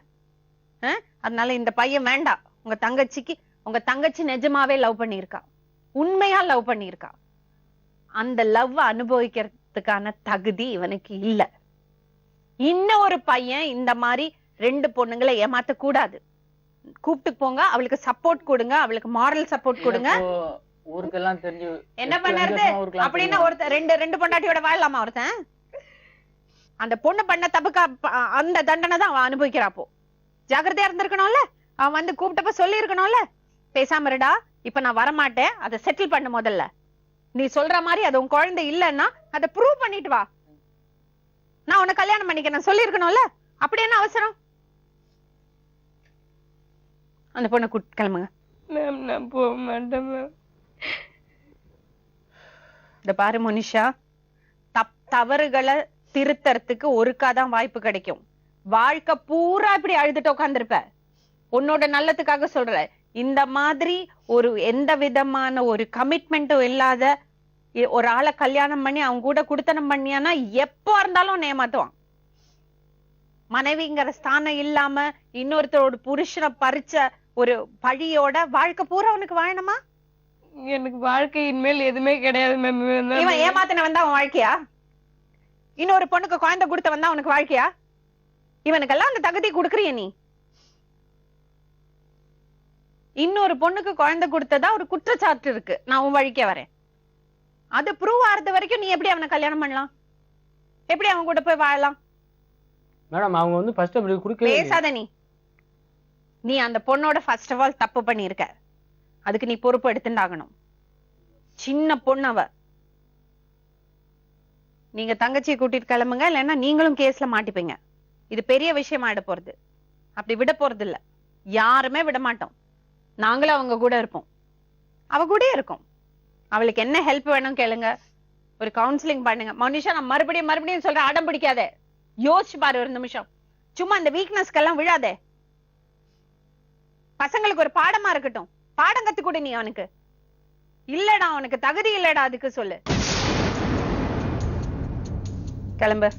அதனால இந்த பையன் வேண்டாம். உங்க தங்கச்சி நிஜமாவே லவ் பண்ணிருக்கா, உண்மையா லவ் பண்ணிருக்கா. அந்த லவ் அனுபவிக்கிறதுக்கான தகுதி இவனுக்கு இல்ல. இன்னொரு பையன் இந்த மாதிரி 2 பொண்ணுங்களை ஏமாத்த கூடாது. கூப்பிட்டு போங்க, அவளுக்கு சப்போர்ட் கொடுங்க, அவளுக்கு மாரல் சப்போர்ட் கொடுங்க.
ஊருக்கெல்லாம் தெரிஞ்சு
என்ன பண்ணறது அப்படின்னா ஒருத்தர் ரெண்டு பொண்டாட்டியோட வாழலாமா ஒருத்தன்? அந்த பொண்ணு பண்ண தப்புக்கு அந்த தண்டனை தான் அவன் அனுபவிக்கிறாப்போ. ஜாக்கிரதையா இருந்திருக்கணும்ல. அவன் வந்து கூப்பிட்டப்ப சொல்லி இருக்கணும்ல, பேசாம இருடா, இப்ப நான் வரமாட்டேன், அதை செட்டில் பண்ண. முதல்ல நீ சொல்ற மாதிரி அது உன் குழந்தை இல்லன்னா அதை ப்ரூவ் பண்ணிட்டு வா, நான் உன்னை கல்யாணம் பண்ணிக்கிறேன் சொல்லி இருக்கணும்ல. அப்படி என்ன அவசரம்? அந்த பொண்ணை கூட்டு கிளம்புங்க.
மேம் நான் போக மாட்டேன் மேம்.
இந்த பாரு மோனிஷா, தவறுகளை திருத்தறதுக்கு ஒருக்காதான் வாய்ப்பு கிடைக்கும். வாழ்க்கை பூரா இப்படி அழுதுட்டு உட்காந்துருப்ப. உன்னோட நல்லதுக்காக சொல்ற, இந்த மாதிரி ஒரு எந்த விதமான ஒரு கமிட்மெண்ட்டும் இல்லாத ஒரு ஆளை கல்யாணம் பண்ணி அவங்க கூட குடுத்தனம் பண்ணியானா எப்போ இருந்தாலும் ஏமாத்துவான். மனைவிங்கிற ஸ்தானம் இல்லாம இன்னொருத்தரோட புருஷனை பறிச்ச ஒரு பழியோட வாழ்க்கை பூரா அவனுக்கு வாழணுமா?
எனக்கு வாழ்க்கையின் மேல் எதுவுமே கிடையாது மேம்.
இவன் ஏமாத்தின வந்தா அவன் வாழ்க்கையா? இன்னொரு பொண்ணுக்கு குழந்தை கொடுத்த வந்தா அவனுக்கு வாழ்க்கையா? இவனுக்கெல்லாம் அந்த தகுதி கொடுக்குறிய நீ? இன்னொரு பொண்ணுக்கு குழந்தை கொடுத்ததா ஒரு குற்றச்சாட்டு இருக்கு. நான் உன் வழிக்கே வரேன். அது ப்ரூவ் ஆறது வரைக்கும் நீ எப்படி அவனை கல்யாணம் பண்ணலாம்? எப்படி அவன் கூட போய் வாழலாம்?
மேடம் அவங்க வந்து ஃபர்ஸ்ட் அப்படி கொடுக்கவே
பேசாத. நீ அந்த பொண்ணோட ஃபர்ஸ்ட் ஆஃப் ஆல் தப்பு பண்ணிருக்க. அதுக்கு நீ பொறுப்பு எடுத்துட்டாகணும். சின்ன பொண்ணு அவ. நீங்க தங்கச்சியை கூட்டிட்டு கிளம்புங்க, இல்லைன்னா நீங்களும் கேஸ்ல மாட்டிப்பீங்க. இது பெரிய விஷயமா ஆயிட போறது. அப்படி விட போறது இல்ல, யாருமே விட மாட்டோம். நாங்களும் அவங்க கூட இருப்போம், அவ கூட இருக்கும். அவளுக்கு என்ன ஹெல்ப் வேணும் கேளுங்க, ஒரு கவுன்சிலிங் பண்ணுங்க. மனுஷா, நான் மறுபடியும் சொல்றேன், அடம் பிடிக்காதே. யோசிச்சு பாரு ஒரு நிமிஷம். சும்மா அந்த வீக்னஸ்க்கெல்லாம் விழாதே. பசங்களுக்கு ஒரு பாடமா இருக்கட்டும். பாடம் கத்து கொடு நீ அவனுக்கு. இல்லடா அவனுக்கு தகுதி இல்லடா அதுக்கு சொல்லு. கிளம்பு.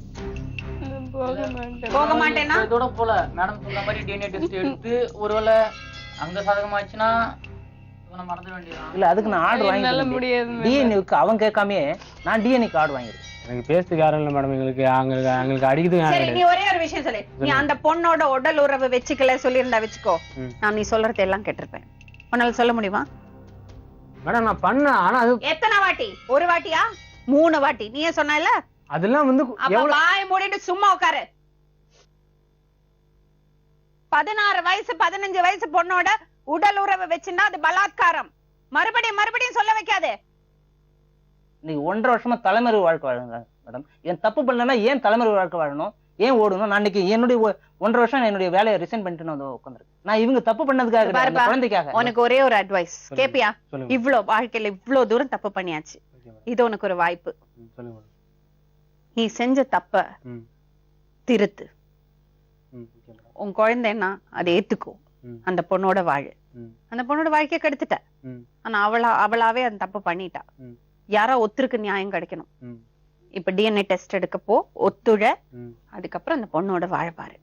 போக மாட்டேன்னா
இதோட போல மேடம் சொன்ன மாதிரி டிஎன்ஏ டெஸ்ட் எடுத்து ஒருவேளை அங்க சாதகமாச்சுன்னா இவனை மறந்துட வேண்டியதான்.
இல்ல, அதுக்கு நான் ஆர்டர்
என்னால
வாங்கி
முடியாது மேம்.
டிஎன்ஏக்கு அவன் கேட்காமே நான் டிஎன்ஏக்கு ஆர்டர் வாங்கிருக்கேன்.
எனக்கு பேசுறதுக்கு யாரும் இல்லை மேடம். எங்களுக்கு அடிக்குது.
சரி, நீ ஒரே ஒரு விஷயம் சொல்லு. நீ அந்த பொண்ணோட உடல் உறவு வச்சுக்கல சொல்லியிருந்தா வச்சுக்கோ, நான் நீ சொல்றதை எல்லாம் கேட்டிருப்பேன். உன்னால சொல்ல முடியுமா?
மேடம் நான் பண்ணேன், ஆனா அது
எத்தனை வாட்டி? ஒரு வாட்டியா? 3 வாட்டி. நீயே சொன்ன.
அதெல்லாம் வந்து
வாய மூடிட்டு சும்மா உட்காரு. 16 வயசு 15 வயசு பொண்ணோட உடல் உறவு வச்சுன்னா அது பலாத்காரம். மறுபடியும் சொல்ல வைக்காதே.
நீங்க 1.5 வருஷமா தலைமறை வாழ்க்கை வாழுங்க மேடம். என் தப்பு பண்ணலன்னா ஏன் தலைமறை வாழ்க்கை வாழணும்? ஏன் ஓடணும்? நான் இன்னைக்கு என்னுடைய 1.5 வருஷம் என்னுடைய வேலையை ரிசைன் பண்ணிட்டு நான் உட்காந்துருக்கேன். நான் இவங்க தப்பு பண்ணதுக்காக இல்ல, அந்த குழந்தைக்காக.
உனக்கு ஒரே ஒரு அட்வைஸ் கேப்பியா? இவ்வளவு வாழ்க்கையில இவ்வளவு தூரம் தப்பு பண்ணியாச்சு, இது உனக்கு ஒரு வாய்ப்பு. நீ செஞ்ச தப்ப திருத்து. உன் குழந்தைன்னா அதை ஏத்துக்கோ. அந்த பொண்ணோட வாழு. அந்த பொண்ணோட வாழ்க்கைய கெடுத்துட்ட. ஆனா அவளாவே அந்த தப்பு பண்ணிட்டா. யாரோ ஒத்துருக்கு நியாயம் கிடைக்கணும். இப்ப டிஎன்ஏ டெஸ்ட் எடுக்கப்போ ஒத்துழ, அதுக்கப்புறம் அந்த பொண்ணோட வாழ பாரு.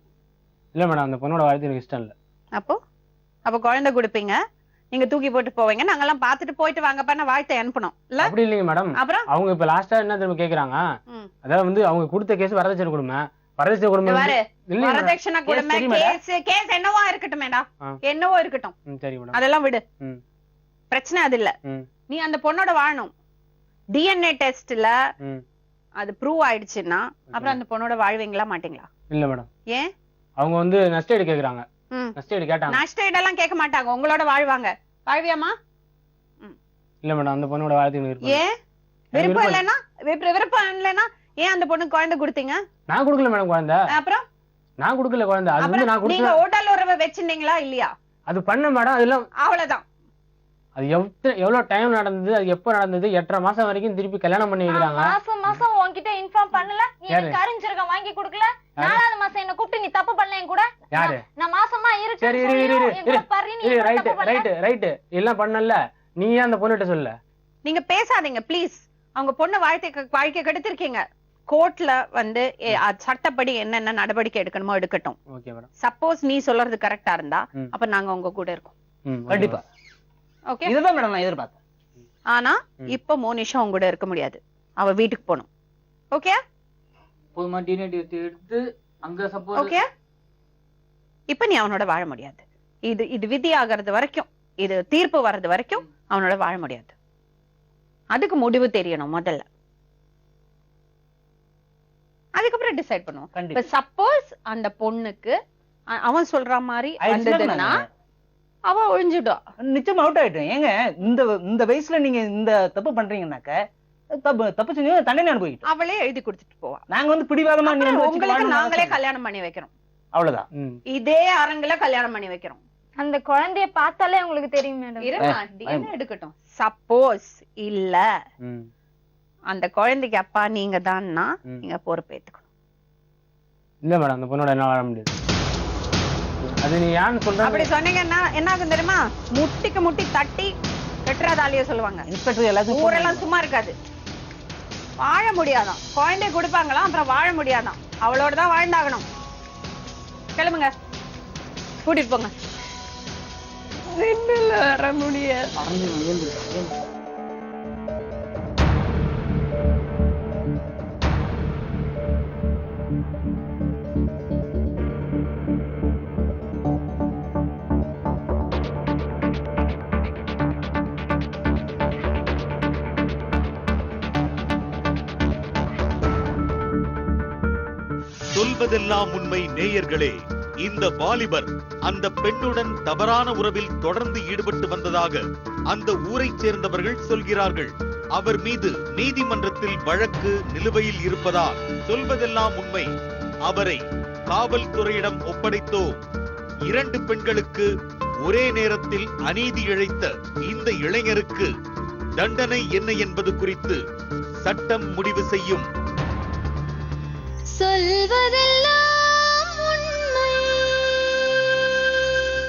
இல்ல மேடம், அந்த பொண்ணோட வாழ்க்கை எனக்கு இஷ்டம் இல்ல.
அப்போ குழந்தை கொடுப்பீங்க, நீங்க தூக்கி போட்டு போவீங்க, நாங்கெல்லாம் பாத்துட்டு போயிட்டு வாங்கப்பா நான் வாழ்த்தை அனுப்பணும் இல்ல?
அப்படி இல்லைங்க மேடம்.
அப்புறம்
அவங்க இப்ப லாஸ்டா என்ன தெரியுமா கேக்குறாங்க, அதாவது வந்து அவங்க கொடுத்த கேஸ் வரதட்சணை கொடுமை, வரதட்சணை குடும்பம்
பாரு,
இல்லைங்க மேடம்.
வரதட்சணை கொடுமை,
சரி மேடம்.
கேஸ் என்னவோ இருக்கட்டுமேடா,
ஆ.
என்னவோ இருக்கட்டும்,
சரி மேடம்.
அதெல்லாம் விடு.
ம்.
பிரச்சனை அது இல்ல.
ம்.
நீ அந்த பொண்ணோட வாழணும். டிஎன்ஏ டெஸ்ட்ல
ம்.
அது ப்ரூவ் ஆயிடுச்சுன்னா அப்புறம் அந்த பொண்ணோட வாழ்வீங்களா மாட்டீங்களா?
இல்ல மேடம்,
ஏன்?
அவங்க வந்து நஷ்டஈடு கேக்குறாங்க.
ம்.
நஷ்டஈடு கேட்டாங்க.
நஷ்ட ஈடெல்லாம் கேட்க மாட்டாங்க, உங்களோட வாழ்வாங்க. வாழ்வியாமா?
இல்ல மேடம், அந்த பொண்ணோட வாழ்த்துக்கு விருப்பம்.
ஏன் விருப்பம் இல்லைன்னா? விருப்பம் இல்லைன்னா ஏன் அந்த பொண்ணுக்கு குழந்தை கொடுத்தீங்க?
நான் கொடுக்கல மேடம் குழந்தை.
அப்புறம்
நான் கொடுக்கல குழந்தை. அது வந்து நான்
நீங்க
கொடுக்கல.
உடல் உறவை வச்சிருந்தீங்களா இல்லையா?
அது பண்ண மேடம். அதெல்லாம்
அவ்வளவுதான்.
அது எவ்வளவு டைம் நடந்தது, அது எப்ப நடந்தது, 8.5 மாசம் வரைக்கும் திருப்பி கல்யாணம் பண்ணி வைக்கிறாங்க.
மாசம் உன்கிட்ட இன்ஃபார்ம் பண்ணல, நீ எனக்கு கரிஞ்சிருக்க வாங்கி கொடுக்கல. 4வது மாசம் என்ன கூப்பிட்டு நீ தப்பு பண்ணல என் கூட.
யாரு?
நான் மாசமா
சரி,
இருக்கேன்னு
இரு,
சொல்லியும்
இரு,
என் கூட
இரு.
பாரு, நீ என்ன தப்பு பண்ணல.
எல்லாம் பண்ணல. நீ ஏன் அந்த பொண்ணுகிட்ட சொல்ல?
நீங்க பேசாதீங்க ப்ளீஸ். அவங்க பொண்ணு வாழ்க்கை கெடுத்திருக்கீங்க. கோர்ட்ல வந்து சட்டப்படி என்னென்ன நடவடிக்கை எடுக்கணுமோ எடுக்கட்டும்.
Okay madam.
சப்போஸ் நீ சொல்றது கரெக்டா இருந்தா
ம்.
அப்ப நாங்க உங்க கூட இருக்கோம்.
கண்டிப்பா.
ஓகே.
இதுதான் மேடம் நான் எதிர்பார்த்தேன்.
ஆனா இப்ப மோனிஷா உங்க கூட இருக்க முடியாது. அவ வீட்டுக்கு போகணும். ஓகே
போதுமா டிஎன்ஏ டெஸ்ட் எடுத்து அங்க சப்போஸ்
ஓகே. இப்ப நீ அவனோட வாழ முடியாது. இது விதி ஆகிறது வரைக்கும், இது தீர்ப்பு வர்றது வரைக்கும் அவனோட வாழ முடியாது. அதுக்கு முடிவு தெரியணும் முதல்ல. அதுக்கப்புறம் டிசைட் பண்ணுவோம்.
கண்டிப்பா.
இப்ப சப்போஸ் அந்த பொண்ணுக்கு அவன் சொல்ற மாதிரி வந்ததுன்னா அவ ஒழிஞ்சிடும்.
நிச்சயமா அவுட் ஆயிட்டேன். ஏங்க இந்த வயசுல நீங்க இந்த தப்பு பண்றீங்கன்னாக்க தப்பு செஞ்சு தண்டனை அனுபவிக்கிட்டோம்.
அவளே எழுதி கொடுத்துட்டு போவா.
நாங்க வந்து பிடிவாதமா நீ வந்து வச்சுட்டு
உங்களுக்கு
வாழணும்னு
நாங்களே
ஆசை.
கல்யாணம் பண்ணி வைக்கிறோம்.
அவ்வளவுதான்.
இதே அரங்குல கல்யாணம் பண்ணி வைக்கிறோம்.
அந்த குழந்தைய பார்த்தாலே உங்களுக்கு தெரியும் மேடம்.
இருமா, DNA எடுக்கட்டும். சப்போஸ் இல்ல அந்த குழந்தைக்கு அப்பா நீங்க தான்னா நீங்க பொறுப்பேத்துக்கணும்.
இல்ல மேடம், அந்த பொண்ணோட என்ன வாழ முடியாது. அது நீ யான்னு சொல்ற.
அப்படி சொன்னீங்கன்னா என்ன ஆகும் தெரியுமா? முட்டிக்கு முட்டி தட்டி வெட்டுறதாலேயே சொல்லுவாங்க.
இன்ஸ்பெக்டர் எல்லாத்தையும்
ஊரெல்லாம் சும்மா இருக்காது. வாழ முடியாதான். குழந்தை கொடுப்பாங்களாம், அப்புறம் வாழ முடியாதான். அவளோட தான் வாழ்ந்தாகணும். கிளம்புங்க, கூட்டிட்டு போங்க.
வர முடியாது.
சொல்வதெல்லாம் உண்மை நேயர்களே. இந்த வாலிபர் அந்த பெண்ணுடன் தவறான உறவில் தொடர்ந்து ஈடுபட்டு வந்ததாக அந்த ஊரைச் சேர்ந்தவர்கள் சொல்கிறார்கள். அவர் மீது நீதிமன்றத்தில் வழக்கு நிலுவையில் இருப்பதால் சொல்வதெல்லாம் உண்மை அவரை காவல்துறையிடம் ஒப்படைத்தோம். 2 பெண்களுக்கு ஒரே நேரத்தில் அநீதி இழைத்த இந்த இளைஞருக்கு தண்டனை என்ன என்பது குறித்து சட்டம் முடிவு செய்யும்.
சொல்வதே